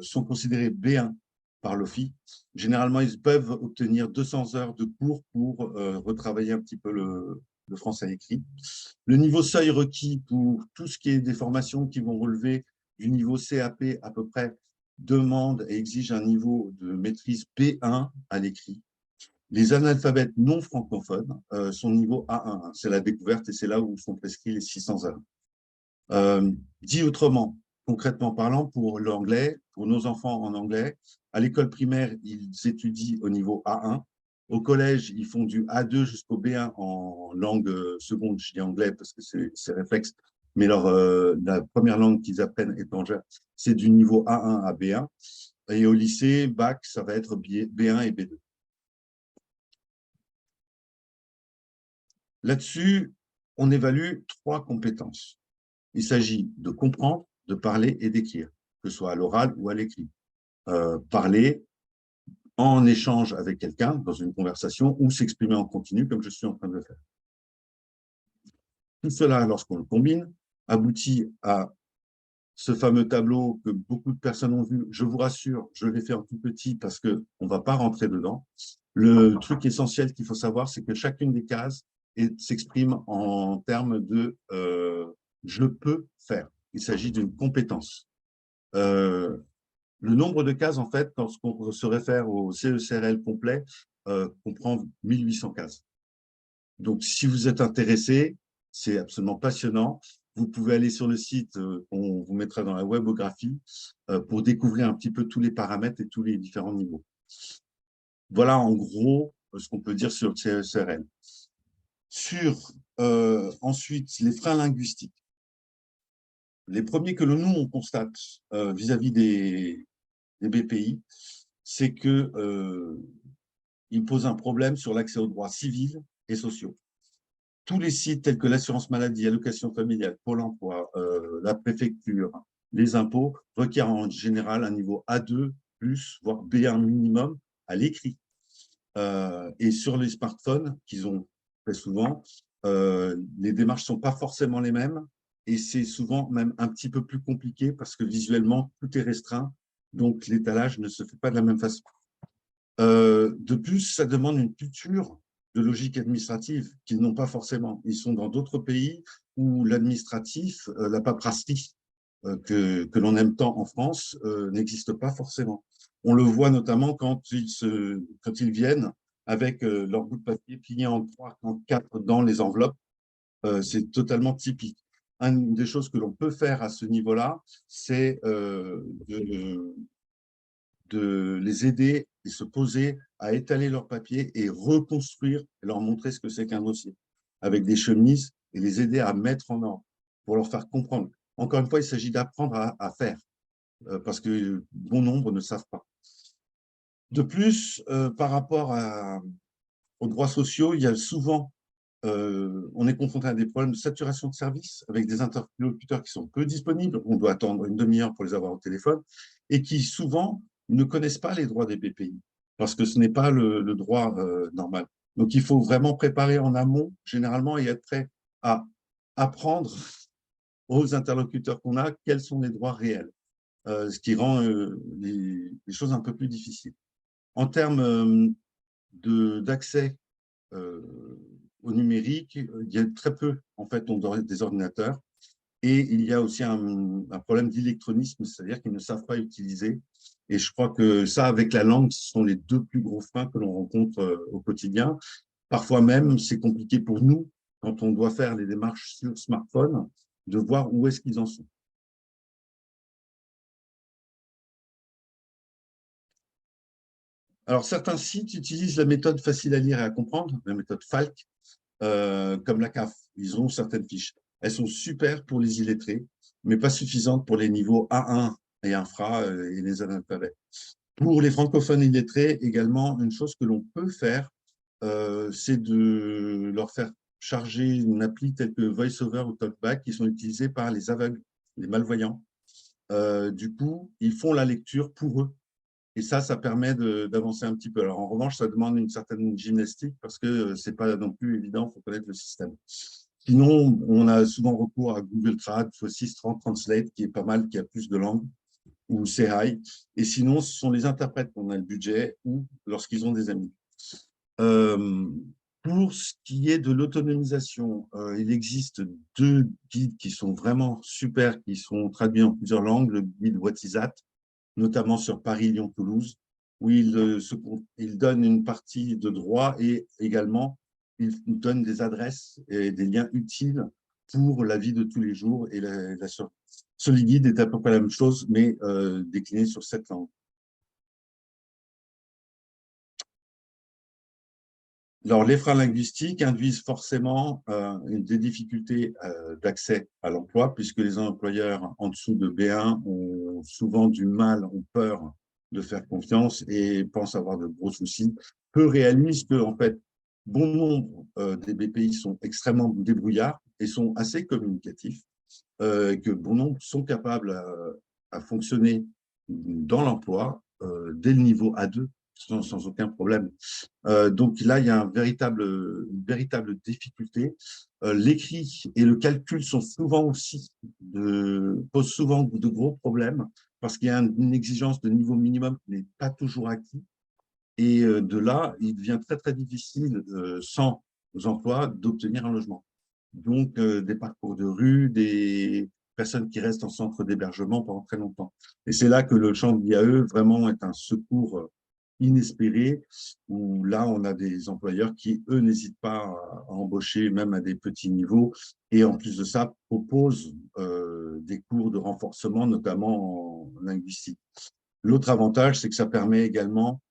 sont considérés B1 par l'OFIE. Généralement, ils peuvent obtenir 200 heures de cours pour retravailler un petit peu le français écrit. Le niveau seuil requis pour tout ce qui est des formations qui vont relever du niveau CAP à peu près demande et exige un niveau de maîtrise B1 à l'écrit. Les analphabètes non francophones sont niveau A1. C'est la découverte et c'est là où sont prescrits les 600 heures. Dit autrement, concrètement parlant, pour l'anglais, pour nos enfants en anglais, à l'école primaire, ils étudient au niveau A1. Au collège, ils font du A2 jusqu'au B1 en langue seconde, je dis anglais parce que c'est réflexe, mais la première langue qu'ils apprennent étrangère, c'est du niveau A1 à B1. Et au lycée, bac, ça va être B1 et B2. Là-dessus, on évalue 3 compétences. Il s'agit de comprendre, de parler et d'écrire, que ce soit à l'oral ou à l'écrit. Parler en échange avec quelqu'un dans une conversation ou s'exprimer en continu comme je suis en train de le faire. Tout cela, lorsqu'on le combine, aboutit à ce fameux tableau que beaucoup de personnes ont vu. Je vous rassure, je l'ai fait en tout petit parce qu'on ne va pas rentrer dedans. Le truc essentiel qu'il faut savoir, c'est que chacune des cases s'exprime en termes de je peux faire. Il s'agit d'une compétence. Le nombre de cases, en fait, lorsqu'on se réfère au CECRL complet, comprend 1800 cases. Donc, si vous êtes intéressé, c'est absolument passionnant. Vous pouvez aller sur le site qu'on vous mettra dans la webographie pour découvrir un petit peu tous les paramètres et tous les différents niveaux. Voilà en gros ce qu'on peut dire sur le CECRL. Sur ensuite les freins linguistiques. Les premiers que nous, on constate vis-à-vis des BPI, c'est qu'ils posent un problème sur l'accès aux droits civils et sociaux. Tous les sites tels que l'assurance maladie, allocation familiale, Pôle emploi, la préfecture, les impôts requièrent en général un niveau A2+, voire B1 minimum à l'écrit. Et sur les smartphones qu'ils ont très souvent, les démarches ne sont pas forcément les mêmes et c'est souvent même un petit peu plus compliqué parce que visuellement, tout est restreint, donc l'étalage ne se fait pas de la même façon. De plus, ça demande une culture de logique administrative qu'ils n'ont pas forcément. Ils sont dans d'autres pays où l'administratif, la paperasserie que l'on aime tant en France, n'existe pas forcément. On le voit notamment quand ils viennent avec leur bout de papier plié en 3, en 4 dans les enveloppes c'est totalement typique. Une des choses que l'on peut faire à ce niveau-là, c'est de les aider et se poser à étaler leurs papiers et reconstruire, et leur montrer ce que c'est qu'un dossier, avec des chemises et les aider à mettre en ordre pour leur faire comprendre. Encore une fois, il s'agit d'apprendre à faire, parce que bon nombre ne savent pas. De plus, par rapport aux droits sociaux, il y a souvent, on est confronté à des problèmes de saturation de services avec des interlocuteurs qui sont peu disponibles, on doit attendre une demi-heure pour les avoir au téléphone, et qui souvent ne connaissent pas les droits des BPI, parce que ce n'est pas le droit normal. Donc, il faut vraiment préparer en amont, généralement, et être prêt à apprendre aux interlocuteurs qu'on a quels sont les droits réels, ce qui rend les choses un peu plus difficiles. En termes d'accès au numérique, il y a très peu, en fait, ont des ordinateurs. Et il y a aussi un problème d'électronisme, c'est-à-dire qu'ils ne savent pas utiliser. Et je crois que ça, avec la langue, ce sont les deux plus gros freins que l'on rencontre au quotidien. Parfois même, c'est compliqué pour nous, quand on doit faire les démarches sur smartphone, de voir où est-ce qu'ils en sont. Alors, certains sites utilisent la méthode facile à lire et à comprendre, la méthode FALC, comme la CAF. Ils ont certaines fiches. Elles sont super pour les illettrés, mais pas suffisantes pour les niveaux A1 et infra et les analphabètes. Pour les francophones illettrés, également, une chose que l'on peut faire, c'est de leur faire charger une appli telle que VoiceOver ou TalkBack qui sont utilisées par les aveugles, les malvoyants. Du coup, ils font la lecture pour eux. Et ça permet d'avancer un petit peu. Alors, en revanche, ça demande une certaine gymnastique parce que ce n'est pas non plus évident, il faut connaître le système. Sinon, on a souvent recours à Google Trad, Fossis Translate, qui est pas mal, qui a plus de langues, ou Sehai. Et sinon, ce sont les interprètes qu'on a le budget ou lorsqu'ils ont des amis. Pour ce qui est de l'autonomisation, il existe 2 guides qui sont vraiment super, qui sont traduits en plusieurs langues. Le guide Watisat, notamment sur Paris, Lyon, Toulouse, où il donne une partie de droit et également il donne des adresses et des liens utiles pour la vie de tous les jours. Et Soliguide est à peu près la même chose, mais décliné sur 7 langues. Alors, les freins linguistiques induisent forcément des difficultés d'accès à l'emploi, puisque les employeurs en dessous de B1 ont souvent du mal, ont peur de faire confiance et pensent avoir de gros soucis. Peu réalisent que, en fait, bon nombre des BPI sont extrêmement débrouillards et sont assez communicatifs, que bon nombre sont capables à fonctionner dans l'emploi dès le niveau A2 sans aucun problème. Donc là, il y a une véritable difficulté. L'écrit et le calcul sont souvent aussi posent souvent de gros problèmes parce qu'il y a une exigence de niveau minimum qui n'est pas toujours acquis. Et de là, il devient très, très difficile, sans emploi, d'obtenir un logement. Donc, des parcours de rue, des personnes qui restent en centre d'hébergement pendant très longtemps. Et c'est là que le champ de l'IAE vraiment est un secours inespéré, où là, on a des employeurs qui, eux, n'hésitent pas à embaucher, même à des petits niveaux, et en plus de ça, proposent des cours de renforcement, notamment en linguistique. L'autre avantage, c'est que ça permet également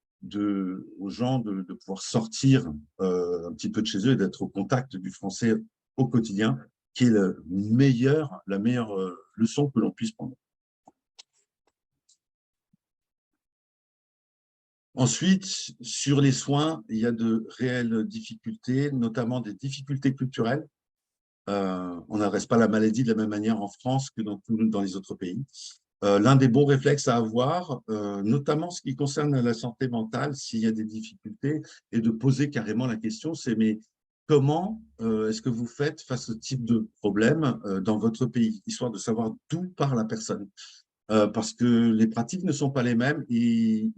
aux gens de pouvoir sortir un petit peu de chez eux et d'être au contact du français au quotidien, qui est la meilleure leçon que l'on puisse prendre. Ensuite, sur les soins, il y a de réelles difficultés, notamment des difficultés culturelles. On n'adresse pas la maladie de la même manière en France que dans les autres pays. L'un des bons réflexes à avoir, notamment ce qui concerne la santé mentale, s'il y a des difficultés, est de poser carrément la question, c'est mais comment est-ce que vous faites face à ce type de problème dans votre pays, histoire de savoir d'où part la personne. Parce que les pratiques ne sont pas les mêmes et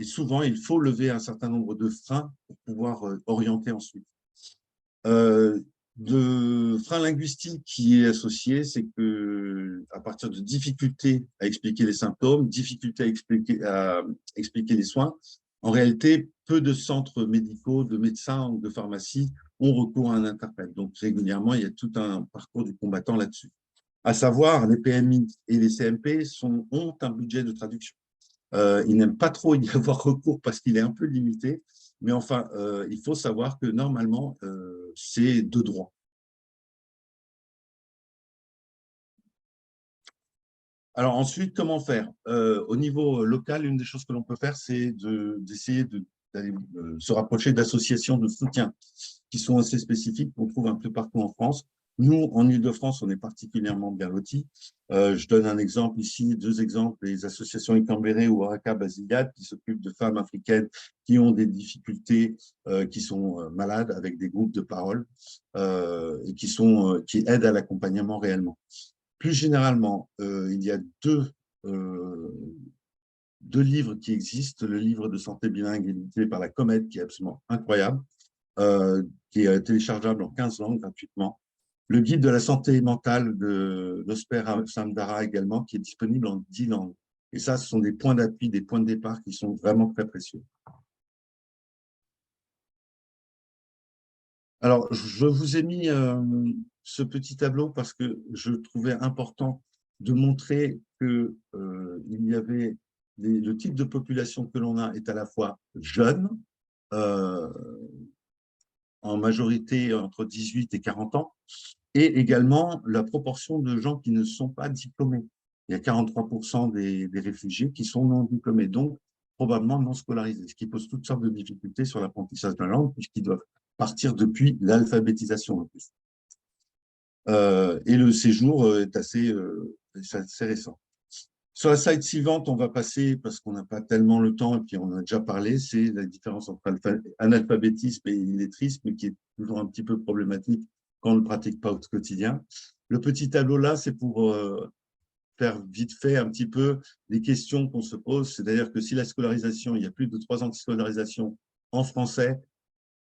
souvent, il faut lever un certain nombre de freins pour pouvoir orienter ensuite. De frein linguistique qui est associé, c'est que à partir de difficultés à expliquer les symptômes, difficultés à expliquer les soins, en réalité, peu de centres médicaux, de médecins ou de pharmacies ont recours à un interprète. Donc, régulièrement, il y a tout un parcours du combattant là-dessus. À savoir, les PMI et les CMP ont un budget de traduction. Ils n'aiment pas trop y avoir recours parce qu'il est un peu limité, mais enfin, il faut savoir que normalement, c'est de droit. Alors ensuite, comment faire? Au niveau local, une des choses que l'on peut faire, c'est d'essayer d'aller se rapprocher d'associations de soutien qui sont assez spécifiques qu'on trouve un peu partout en France. Nous, en Île-de-France, on est particulièrement bien lotis. Je donne un exemple ici, deux exemples, les associations Ikambere ou Oraka Basiliade qui s'occupent de femmes africaines qui ont des difficultés, qui sont malades avec des groupes de parole et qui aident à l'accompagnement réellement. Plus généralement, il y a deux livres qui existent. Le livre de santé bilingue édité par la Comète, qui est absolument incroyable, qui est téléchargeable en 15 langues gratuitement. Le guide de la santé mentale de Nosper Samdara également, qui est disponible en 10 langues. Et ça, ce sont des points d'appui, des points de départ qui sont vraiment très précieux. Alors, je vous ai mis ce petit tableau parce que je trouvais important de montrer que il y avait le type de population que l'on a est à la fois jeune, en majorité entre 18 et 40 ans, et également la proportion de gens qui ne sont pas diplômés. Il y a 43% des réfugiés qui sont non diplômés, donc probablement non scolarisés, ce qui pose toutes sortes de difficultés sur l'apprentissage de la langue, puisqu'ils doivent partir depuis l'alphabétisation en plus. Et le séjour est assez récent. Sur la slide suivante, on va passer, parce qu'on n'a pas tellement le temps, et puis on en a déjà parlé, c'est la différence entre analphabétisme et illettrisme, qui est toujours un petit peu problématique quand on ne le pratique pas au quotidien. Le petit tableau là, c'est pour faire vite fait un petit peu les questions qu'on se pose. C'est-à-dire que si la scolarisation, il y a plus de 3 ans de scolarisation en français,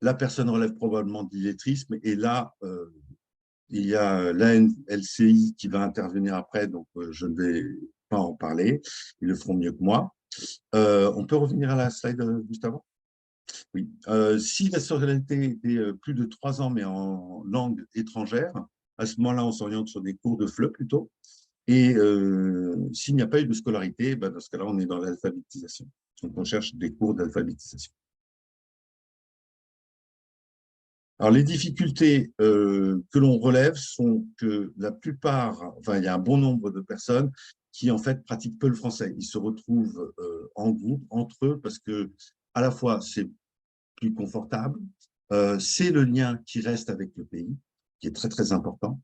la personne relève probablement de l'illettrisme. Et là, il y a l'ANLCI qui va intervenir après, donc je ne vais pas en parler. Ils le feront mieux que moi. On peut revenir à la slide juste avant? Oui. Si la scolarité était plus de 3 ans, mais en langue étrangère, à ce moment-là, on s'oriente sur des cours de FLE plutôt. Et s'il n'y a pas eu de scolarité, ben dans ce cas-là, on est dans l'alphabétisation. Donc, on cherche des cours d'alphabétisation. Alors, les difficultés que l'on relève sont que la plupart, enfin, il y a un bon nombre de personnes qui, en fait, pratiquent peu le français. Ils se retrouvent en groupe, entre eux, parce que, à la fois, c'est plus confortable, c'est le lien qui reste avec le pays, qui est très, très important.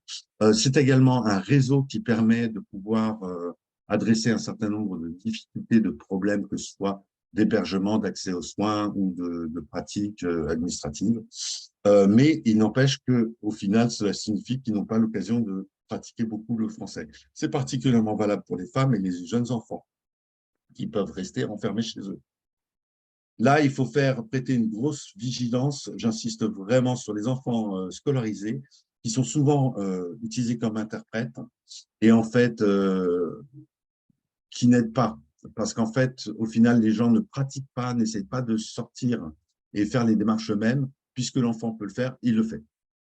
C'est également un réseau qui permet de pouvoir adresser un certain nombre de difficultés, de problèmes, que ce soit d'hébergement, d'accès aux soins ou de pratiques administratives. Mais il n'empêche qu'au final, cela signifie qu'ils n'ont pas l'occasion de pratiquer beaucoup le français. C'est particulièrement valable pour les femmes et les jeunes enfants qui peuvent rester enfermés chez eux. Là, il faut prêter une grosse vigilance. J'insiste vraiment sur les enfants scolarisés qui sont souvent utilisés comme interprètes et en fait qui n'aident pas. Parce qu'en fait, au final, les gens ne pratiquent pas, n'essayent pas de sortir et faire les démarches eux-mêmes. Puisque l'enfant peut le faire, il le fait.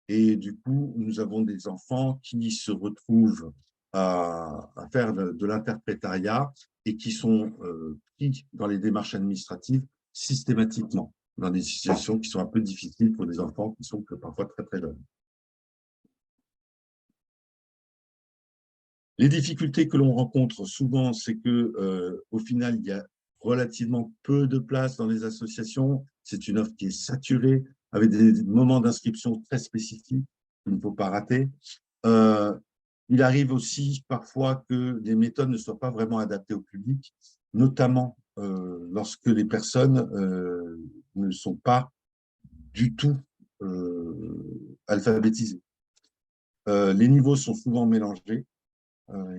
Et du coup, nous avons des enfants qui se retrouvent à faire de l'interprétariat et qui sont pris dans les démarches administratives systématiquement, dans des situations qui sont un peu difficiles pour des enfants qui sont parfois très, très jeunes. Les difficultés que l'on rencontre souvent, c'est que au final, il y a relativement peu de place dans les associations. C'est une offre qui est saturée, avec des moments d'inscription très spécifiques qu'il ne faut pas rater. Il arrive aussi parfois que les méthodes ne soient pas vraiment adaptées au public, notamment lorsque les personnes ne sont pas du tout alphabétisées. Les niveaux sont souvent mélangés.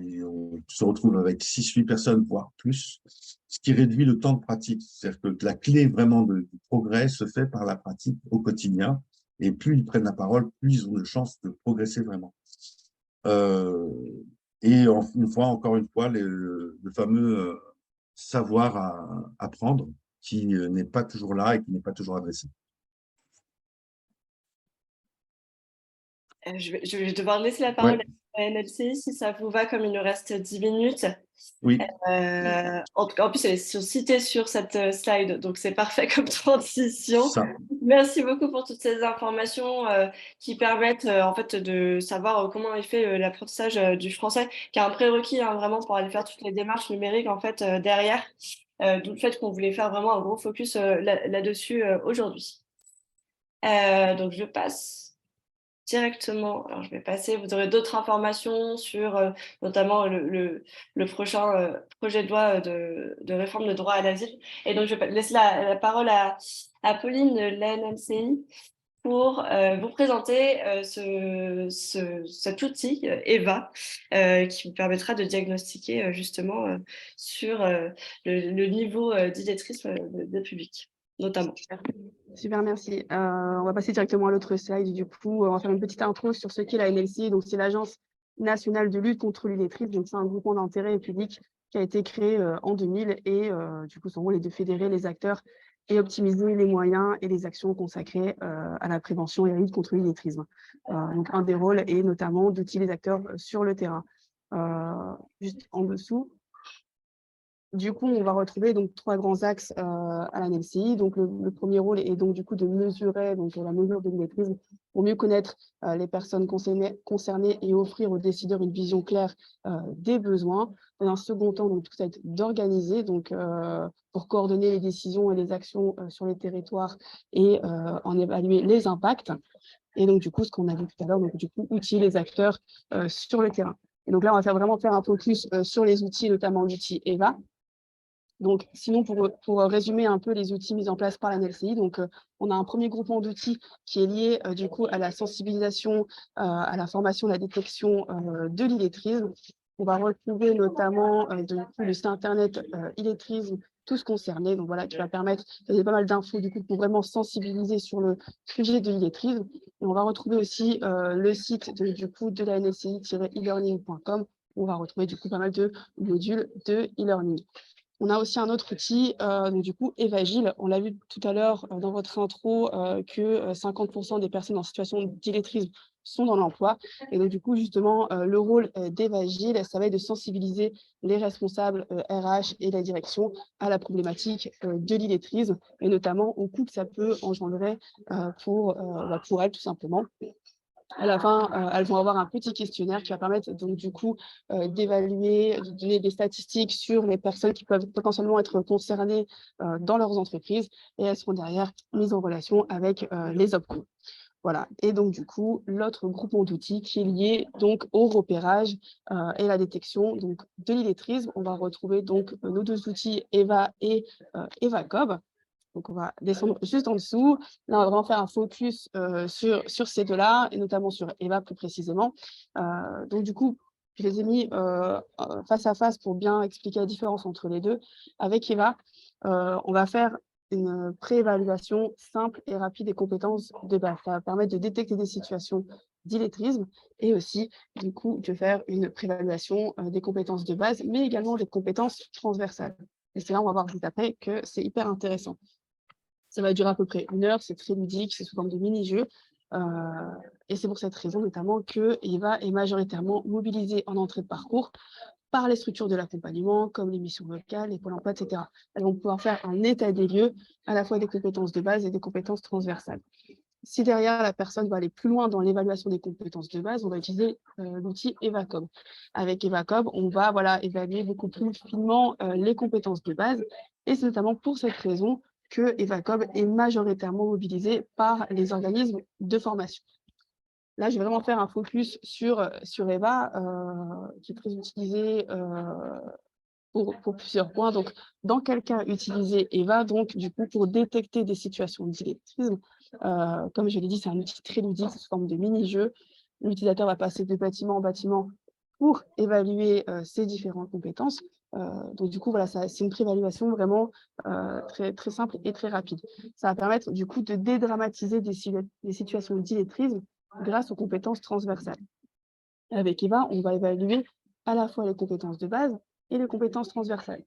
Et on se retrouve avec 6-8 personnes, voire plus, ce qui réduit le temps de pratique. C'est-à-dire que la clé vraiment du progrès se fait par la pratique au quotidien. Et plus ils prennent la parole, plus ils ont de chances de progresser vraiment. Et encore une fois, le fameux savoir à apprendre qui n'est pas toujours là et qui n'est pas toujours adressé. Je vais devoir laisser la parole à NLCI si ça vous va, comme il nous reste 10 minutes. Oui. En tout cas, en plus, elle est citée sur cette slide, donc c'est parfait comme transition. Ça. Merci beaucoup pour toutes ces informations qui permettent en fait de savoir comment est fait l'apprentissage du français, qui est un prérequis vraiment pour aller faire toutes les démarches numériques en fait derrière. D'où le fait qu'on voulait faire vraiment un gros focus là-dessus aujourd'hui. Donc je passe directement. Alors, je vais passer. Vous aurez d'autres informations sur notamment le prochain projet de loi de réforme de droit à l'asile. Et donc, je vais laisser la parole à Pauline de l'ANMCI pour vous présenter cet outil, EVA, qui vous permettra de diagnostiquer justement sur le niveau d'illettrisme des publics, notamment. Super, merci. On va passer directement à l'autre slide. Du coup, on va faire une petite intro sur ce qu'est la NLCI. Donc, c'est l'Agence nationale de lutte contre l'illettrisme. Donc, c'est un groupement d'intérêt public qui a été créé en 2000 et du coup, son rôle est de fédérer les acteurs et optimiser les moyens et les actions consacrées à la prévention et à la lutte contre l'illettrisme. Donc, un des rôles est notamment d'outiller les acteurs sur le terrain. Juste en dessous. Du coup, on va retrouver donc 3 grands axes à la NLCI. Donc, le premier rôle est donc du coup de mesurer donc, la mesure de l'illettrisme pour mieux connaître les personnes concernées et offrir aux décideurs une vision claire des besoins. Dans un second temps, donc, tout ça va être d'organiser donc, pour coordonner les décisions et les actions sur les territoires et en évaluer les impacts. Et donc, du coup, ce qu'on a vu tout à l'heure, donc du coup, outiller les acteurs sur le terrain. Et donc là, on va vraiment faire un focus sur les outils, notamment l'outil EVA. Donc, sinon, pour résumer un peu les outils mis en place par la NLCI, donc, on a un premier groupement d'outils qui est lié du coup à la sensibilisation, à la formation, à la détection de l'illettrisme. On va retrouver notamment le site internet illettrisme, tous concernés, donc voilà, qui va permettre de donner pas mal d'infos du coup pour vraiment sensibiliser sur le sujet de l'illettrisme. Et on va retrouver aussi le site de la NLCI-elearning.com, où on va retrouver du coup pas mal de modules de e-learning. On a aussi un autre outil, donc du coup, Evagile. On l'a vu tout à l'heure dans votre intro que 50% des personnes en situation d'illettrisme sont dans l'emploi. Et donc, du coup, justement, le rôle d'Evagile, ça va être de sensibiliser les responsables RH et la direction à la problématique de l'illettrisme et notamment au coût que ça peut engendrer pour elles, tout simplement. À la fin, elles vont avoir un petit questionnaire qui va permettre donc du coup d'évaluer, de donner des statistiques sur les personnes qui peuvent potentiellement être concernées dans leurs entreprises et elles seront derrière mises en relation avec les OPCO. Voilà. Et donc du coup, l'autre groupement d'outils qui est lié donc au repérage et la détection donc de l'illettrisme. On va retrouver donc nos 2 outils EVA et EVACOB. Donc, on va descendre juste en dessous. Là, on va vraiment faire un focus sur ces 2-là, et notamment sur EVA plus précisément. Donc, du coup, je les ai mis face à face pour bien expliquer la différence entre les deux. Avec EVA, on va faire une préévaluation simple et rapide des compétences de base. Ça va permettre de détecter des situations d'illettrisme et aussi, du coup, de faire une préévaluation des compétences de base, mais également des compétences transversales. Et c'est là, on va voir juste après que c'est hyper intéressant. Ça va durer à peu près 1 heure, c'est très ludique, c'est sous forme de mini-jeu. Et c'est pour cette raison notamment que EVA est majoritairement mobilisé en entrée de parcours par les structures de l'accompagnement, comme les missions locales, les pôles emploi, etc. Elles vont pouvoir faire un état des lieux, à la fois des compétences de base et des compétences transversales. Si derrière, la personne va aller plus loin dans l'évaluation des compétences de base, on va utiliser l'outil EVACOB. Avec EVACOB, on va évaluer beaucoup plus finement les compétences de base. Et c'est notamment pour cette raison que EVACOB est majoritairement mobilisé par les organismes de formation. Là, je vais vraiment faire un focus sur EVA, qui est très utilisé pour plusieurs points. Donc, dans quel cas utiliser EVA, donc, du coup, pour détecter des situations d'illettrisme. Comme je l'ai dit, c'est un outil très ludique, sous forme de mini-jeu. L'utilisateur va passer de bâtiment en bâtiment pour évaluer ses différentes compétences. Donc, du coup, voilà, c'est une préévaluation vraiment très, très simple et très rapide. Ça va permettre, du coup, de dédramatiser des situations d'illettrisme grâce aux compétences transversales. Avec EVA, on va évaluer à la fois les compétences de base et les compétences transversales.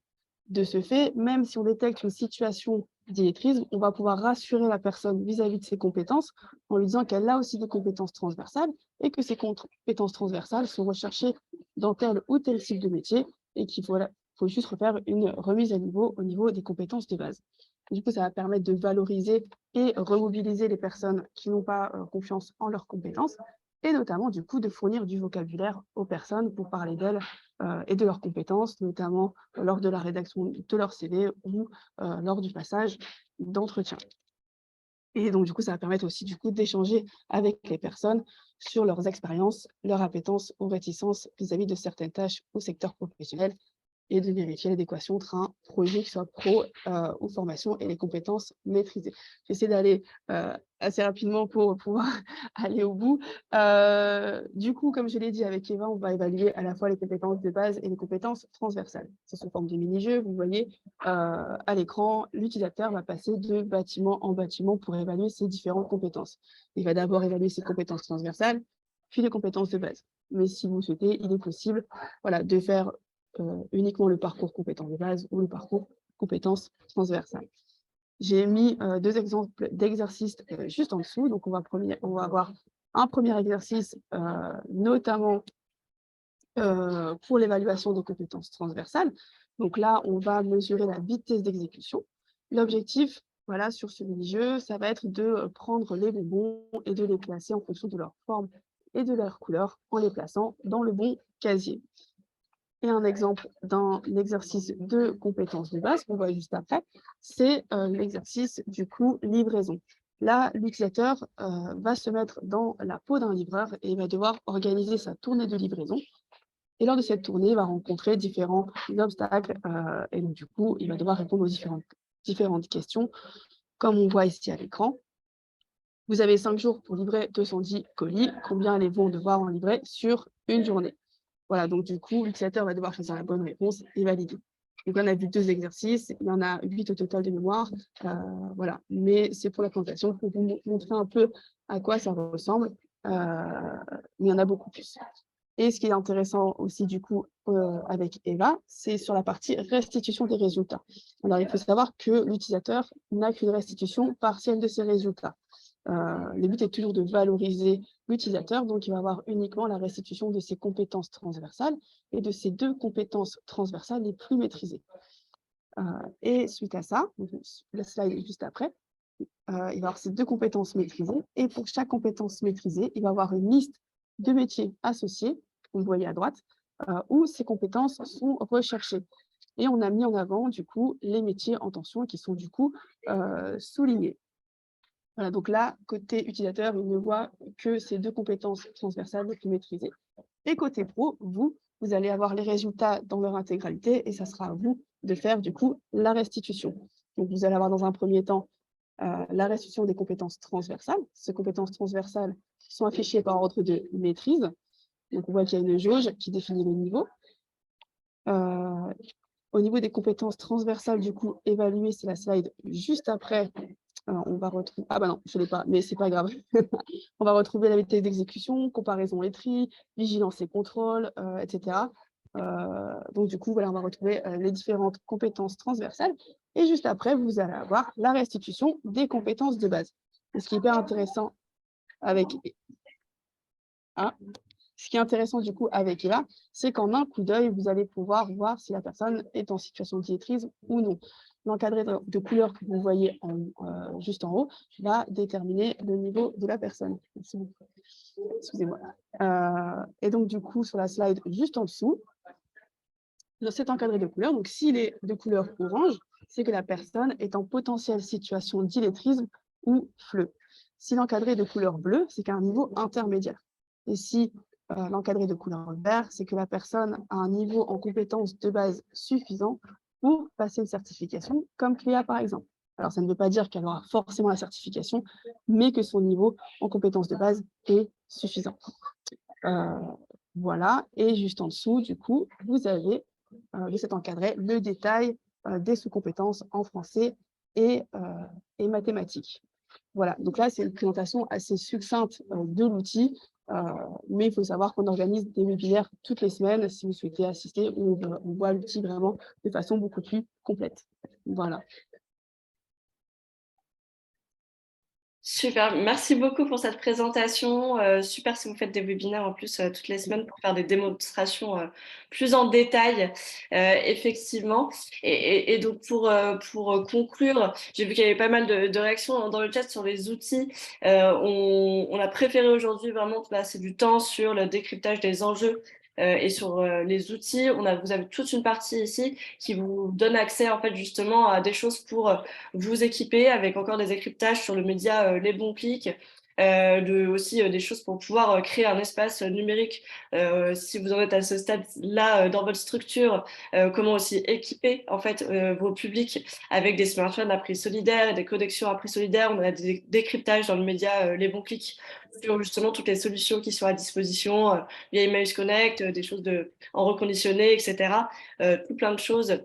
De ce fait, même si on détecte une situation d'illettrisme, on va pouvoir rassurer la personne vis-à-vis de ses compétences en lui disant qu'elle a aussi des compétences transversales et que ces compétences transversales sont recherchées dans tel ou tel type de métier et qu'il faut juste refaire une remise à niveau au niveau des compétences de base. Du coup, ça va permettre de valoriser et remobiliser les personnes qui n'ont pas confiance en leurs compétences et notamment, du coup, de fournir du vocabulaire aux personnes pour parler d'elles et de leurs compétences, notamment lors de la rédaction de leur CV ou lors du passage d'entretien. Et donc, du coup, ça va permettre aussi, du coup, d'échanger avec les personnes sur leurs expériences, leurs appétences ou réticences vis-à-vis de certaines tâches ou secteurs professionnels et de vérifier l'adéquation entre un projet qui soit pro ou formation et les compétences maîtrisées. J'essaie d'aller assez rapidement pour pouvoir aller au bout. Du coup, comme je l'ai dit avec Eva, on va évaluer à la fois les compétences de base et les compétences transversales. C'est sous forme de mini-jeu. Vous voyez à l'écran, l'utilisateur va passer de bâtiment en bâtiment pour évaluer ses différentes compétences. Il va d'abord évaluer ses compétences transversales, puis les compétences de base. Mais si vous souhaitez, il est possible de faire uniquement le parcours compétences de base ou le parcours compétences transversales. J'ai mis deux exemples d'exercices juste en dessous. Donc, on va avoir un premier exercice, notamment pour l'évaluation des compétences transversales. Donc là, on va mesurer la vitesse d'exécution. L'objectif, voilà, sur ce mini-jeu, ça va être de prendre les bonbons et de les placer en fonction de leur forme et de leur couleur en les plaçant dans le bon casier. Et un exemple d'un exercice de compétences de base qu'on voit juste après, c'est l'exercice du coup livraison. Là, l'utilisateur va se mettre dans la peau d'un livreur et il va devoir organiser sa tournée de livraison. Et lors de cette tournée, il va rencontrer différents obstacles et donc du coup, il va devoir répondre aux différentes questions, comme on voit ici à l'écran. Vous avez 5 jours pour livrer 210 colis. Combien allez-vous en devoir en livrer sur une journée? Voilà, donc du coup, l'utilisateur va devoir choisir la bonne réponse et valider. Donc, on a vu 2 exercices, il y en a 8 au total de mémoire, voilà. Mais c'est pour la présentation, pour vous montrer un peu à quoi ça ressemble. Il y en a beaucoup plus. Et ce qui est intéressant aussi, du coup, avec Eva, c'est sur la partie restitution des résultats. Alors, il faut savoir que l'utilisateur n'a qu'une restitution partielle de ses résultats. Le but est toujours de valoriser l'utilisateur, donc il va avoir uniquement la restitution de ses compétences transversales et de ses 2 compétences transversales les plus maîtrisées. Et suite à ça, la slide juste après, il va avoir ces 2 compétences maîtrisées et pour chaque compétence maîtrisée, il va avoir une liste de métiers associés, vous le voyez à droite, où ces compétences sont recherchées. Et on a mis en avant, du coup, les métiers en tension qui sont, du coup, soulignés. Voilà, donc là, côté utilisateur, il ne voit que ces 2 compétences transversales les plus maîtrisées. Et côté pro, vous allez avoir les résultats dans leur intégralité et ça sera à vous de faire du coup la restitution. Donc vous allez avoir dans un premier temps la restitution des compétences transversales. Ces compétences transversales sont affichées par ordre de maîtrise. Donc on voit qu'il y a une jauge qui définit le niveau. Au niveau des compétences transversales, du coup, évaluées, c'est la slide juste après. On va retrouver... Ah bah non, je ne l'ai pas, mais c'est pas grave. On va retrouver la vitesse d'exécution, comparaison et tri, vigilance et contrôle, etc. Donc du coup, voilà, on va retrouver les différentes compétences transversales. Et juste après, vous allez avoir la restitution des compétences de base. Et ce qui est hyper intéressant avec... Ce qui est intéressant du coup avec Eva, c'est qu'en un coup d'œil, vous allez pouvoir voir si la personne est en situation d'illettrisme ou non. L'encadré de couleur que vous voyez juste en haut va déterminer le niveau de la personne. Merci beaucoup. Excusez-moi. Et donc du coup, sur la slide juste en dessous, cet encadré de couleur, donc s'il est de couleur orange, c'est que la personne est en potentielle situation d'illettrisme ou FLE. Si l'encadré est de couleur bleue, c'est qu'à un niveau intermédiaire. Et si l'encadré de couleur vert, c'est que la personne a un niveau en compétences de base suffisant pour passer une certification, comme Cléa par exemple. Alors, ça ne veut pas dire qu'elle aura forcément la certification, mais que son niveau en compétences de base est suffisant. Voilà, et juste en dessous, du coup, vous avez, de cet encadré, le détail des sous-compétences en français et mathématiques. Voilà, donc là, c'est une présentation assez succincte de l'outil, mais il faut savoir qu'on organise des webinaires toutes les semaines si vous souhaitez assister, où on voit l'outil vraiment de façon beaucoup plus complète. Voilà. Super, merci beaucoup pour cette présentation. Super si vous faites des webinaires en plus toutes les semaines pour faire des démonstrations plus en détail, effectivement. Et donc pour conclure, j'ai vu qu'il y avait pas mal de réactions dans le chat sur les outils. On a préféré aujourd'hui vraiment passer du temps sur le décryptage des enjeux et sur les outils. Vous avez toute une partie ici qui vous donne accès en fait justement à des choses pour vous équiper avec encore des décryptages sur le média Les Bons Clics, aussi des choses pour pouvoir créer un espace numérique. Si vous en êtes à ce stade-là dans votre structure, comment aussi équiper en fait vos publics avec des smartphones à prix solidaire et des connexions à prix solidaire. On a des décryptages dans le média Les Bons Clics sur justement toutes les solutions qui sont à disposition via Emmaüs Connect, des choses en reconditionné, etc. Tout plein de choses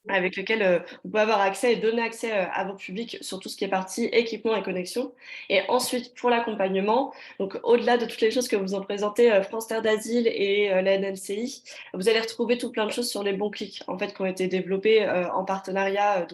avec lequel vous pouvez avoir accès et donner accès à vos publics sur tout ce qui est partie équipement et connexion. Et ensuite, pour l'accompagnement, donc au-delà de toutes les choses que vous ont présentées France Terre d'Asile et la NNCI, vous allez retrouver tout plein de choses sur les bons clics en fait qui ont été développées en partenariat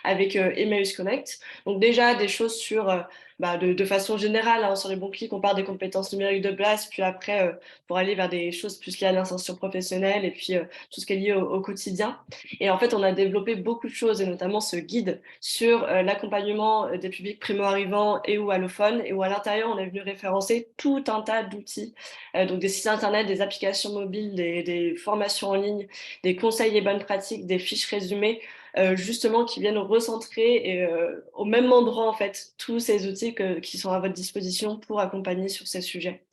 avec Emmaüs Connect. Donc déjà des choses sur de façon générale, hein, sur les bons clics, on part des compétences numériques de base, puis après, pour aller vers des choses plus liées à l'insertion professionnelle et puis tout ce qui est lié au quotidien. Et en fait, on a développé beaucoup de choses, et notamment ce guide sur l'accompagnement des publics primo-arrivants et ou allophones, et où à l'intérieur, on est venu référencer tout un tas d'outils, donc des sites internet, des applications mobiles, des formations en ligne, des conseils et bonnes pratiques, des fiches résumées, justement qui viennent recentrer et, au même endroit en fait tous ces outils qui sont à votre disposition pour accompagner sur ces sujets.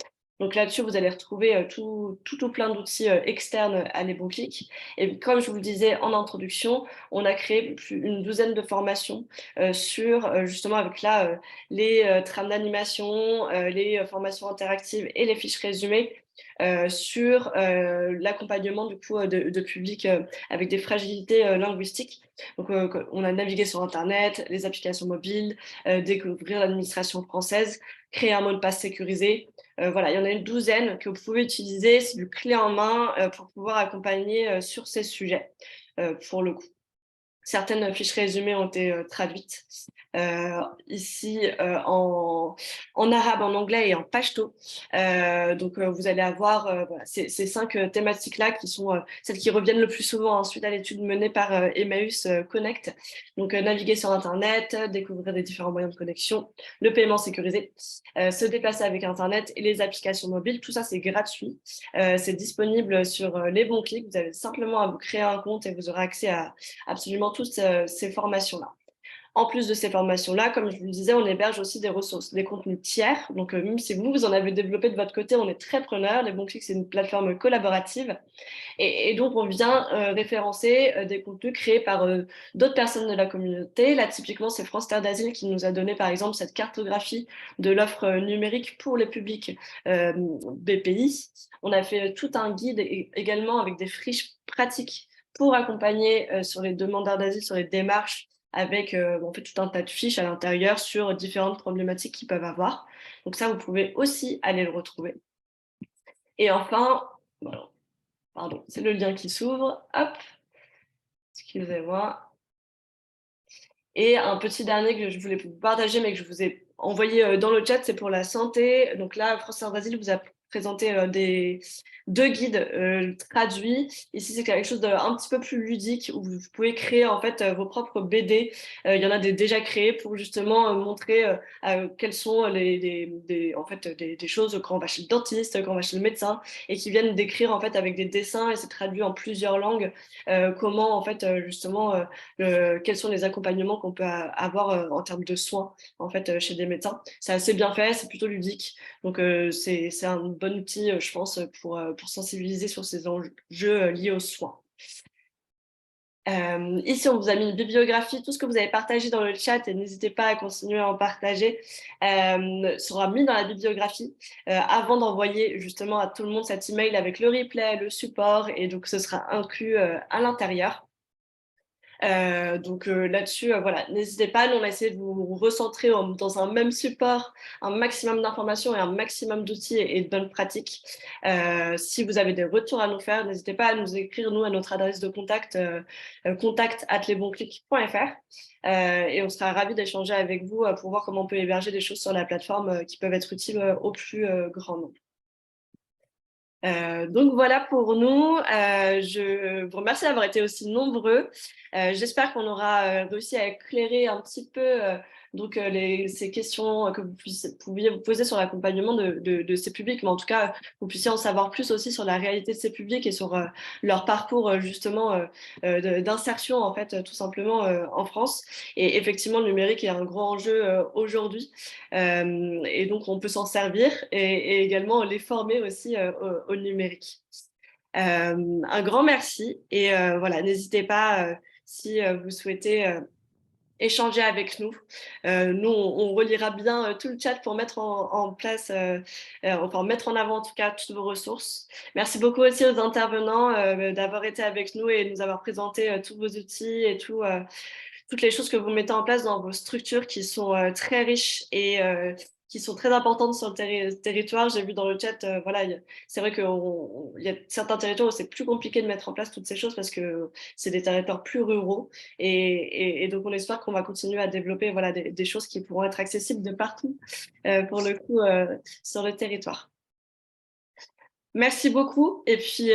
Donc là-dessus, vous allez retrouver tout plein d'outils externes à Les Bons Clics. Et comme je vous le disais en introduction, on a créé une douzaine de formations sur justement avec là les trames d'animation, les formations interactives et les fiches résumées sur l'accompagnement du coup de publics avec des fragilités linguistiques. Donc on a navigué sur Internet, les applications mobiles, découvrir l'administration française, créer un mot de passe sécurisé. Voilà, il y en a une douzaine que vous pouvez utiliser, c'est du clé en main pour pouvoir accompagner sur ces sujets, pour le coup. Certaines fiches résumées ont été traduites ici en arabe, en anglais et en pachto. Donc, vous allez avoir voilà, ces 5 thématiques-là qui sont celles qui reviennent le plus souvent ensuite à l'étude menée par Emmaüs Connect. Donc, naviguer sur Internet, découvrir des différents moyens de connexion, le paiement sécurisé, se déplacer avec Internet et les applications mobiles. Tout ça, c'est gratuit. C'est disponible sur Les Bons Clics. Vous avez simplement à vous créer un compte et vous aurez accès à absolument toutes ces formations-là. En plus de ces formations-là, comme je vous le disais, on héberge aussi des ressources, des contenus tiers. Donc, même si vous en avez développé de votre côté, on est très preneur. Les Bons Clics, c'est une plateforme collaborative. Et donc, on vient référencer des contenus créés par d'autres personnes de la communauté. Là, typiquement, c'est France Terre d'Asile qui nous a donné, par exemple, cette cartographie de l'offre numérique pour les publics BPI. On a fait tout un guide également avec des fiches pratiques pour accompagner sur les demandeurs d'asile, sur les démarches, avec en fait, tout un tas de fiches à l'intérieur sur différentes problématiques qu'ils peuvent avoir. Donc ça, vous pouvez aussi aller le retrouver. Et enfin, voilà. Pardon, c'est le lien qui s'ouvre. Hop, excusez-moi. Et un petit dernier que je voulais vous partager, mais que je vous ai envoyé dans le chat, c'est pour la santé. Donc là, France Terre d'Asile vous a présenté deux guides traduits. Ici, c'est quelque chose d'un petit peu plus ludique où vous pouvez créer en fait vos propres BD. Il y en a déjà créés pour justement montrer quelles sont des choses quand on va chez le dentiste, quand on va chez le médecin, et qui viennent décrire en fait avec des dessins, et c'est traduit en plusieurs langues, comment en fait justement quels sont les accompagnements qu'on peut avoir en termes de soins en fait chez des médecins. C'est assez bien fait, c'est plutôt ludique. Donc c'est un bon outil, je pense, pour sensibiliser sur ces enjeux liés aux soins. Ici, on vous a mis une bibliographie. Tout ce que vous avez partagé dans le chat, et n'hésitez pas à continuer à en partager, sera mis dans la bibliographie avant d'envoyer justement à tout le monde cet email avec le replay, le support, et donc ce sera inclus à l'intérieur. Donc là-dessus, voilà, n'hésitez pas, nous on a essayé de vous recentrer dans un même support, un maximum d'informations et un maximum d'outils et de bonnes pratiques. Si vous avez des retours à nous faire, n'hésitez pas à nous écrire, nous, à notre adresse de contact, contact@lesbonsclics.fr. Et on sera ravis d'échanger avec vous pour voir comment on peut héberger des choses sur la plateforme qui peuvent être utiles au plus grand nombre. Donc voilà pour nous. Je vous remercie d'avoir été aussi nombreux. J'espère qu'on aura réussi à éclairer un petit peu ces questions que vous pouviez vous poser sur l'accompagnement de ces publics, mais en tout cas, vous puissiez en savoir plus aussi sur la réalité de ces publics et sur leur parcours justement d'insertion en fait, tout simplement en France. Et effectivement, le numérique est un grand enjeu aujourd'hui. Et donc, on peut s'en servir et également les former aussi au numérique. Un grand merci et voilà, n'hésitez pas si vous souhaitez échanger avec nous. Nous, on relira bien tout le chat pour mettre en place, enfin mettre en avant en tout cas toutes vos ressources. Merci beaucoup aussi aux intervenants d'avoir été avec nous et de nous avoir présenté tous vos outils et toutes les choses que vous mettez en place dans vos structures qui sont très riches et qui sont très importantes sur le territoire. J'ai vu dans le chat, voilà, c'est vrai qu'il y a certains territoires où c'est plus compliqué de mettre en place toutes ces choses parce que c'est des territoires plus ruraux. Et donc, on espère qu'on va continuer à développer voilà, des choses qui pourront être accessibles de partout, pour le coup, sur le territoire. Merci beaucoup et puis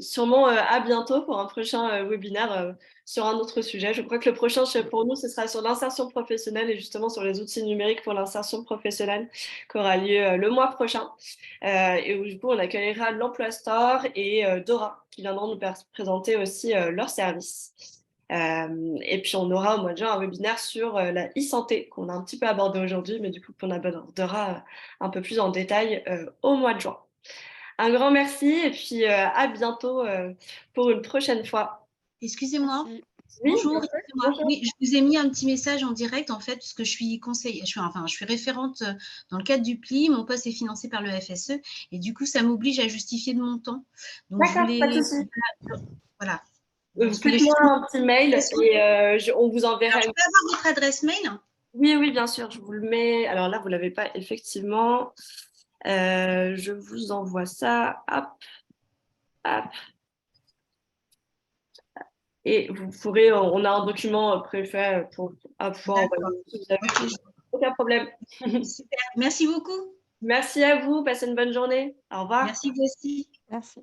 sûrement à bientôt pour un prochain webinaire sur un autre sujet. Je crois que le prochain pour nous, ce sera sur l'insertion professionnelle et justement sur les outils numériques pour l'insertion professionnelle qui aura lieu le mois prochain et où du coup on accueillera l'Emploi Store et Dora qui viendront nous présenter aussi leurs services. Et puis on aura au mois de juin un webinaire sur la e-santé qu'on a un petit peu abordé aujourd'hui, mais du coup qu'on abordera un peu plus en détail au mois de juin. Un grand merci et puis à bientôt pour une prochaine fois. Excusez-moi. Oui, Bonjour, bonjour. oui, je vous ai mis un petit message en direct en fait, puisque je suis conseillère, je suis référente dans le cadre du PLI, mon poste est financé par le FSE et du coup ça m'oblige à justifier de mon temps. Donc je D'accord, voulais, pas de souci. voilà. Parce que Faites-moi un petit mail et on vous enverra. Alors, je peux avoir votre adresse mail? Oui, oui, bien sûr, je vous le mets. Alors là, vous ne l'avez pas effectivement. Je vous envoie ça. Hop, hop. Et vous pourrez, on a un document préfet à pouvoir D'accord. envoyer. Si vous avez Ok, aucun problème. super. Merci beaucoup. Merci à vous, passez une bonne journée. Au revoir. Merci vous aussi. Merci.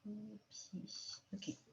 Copie. Ok.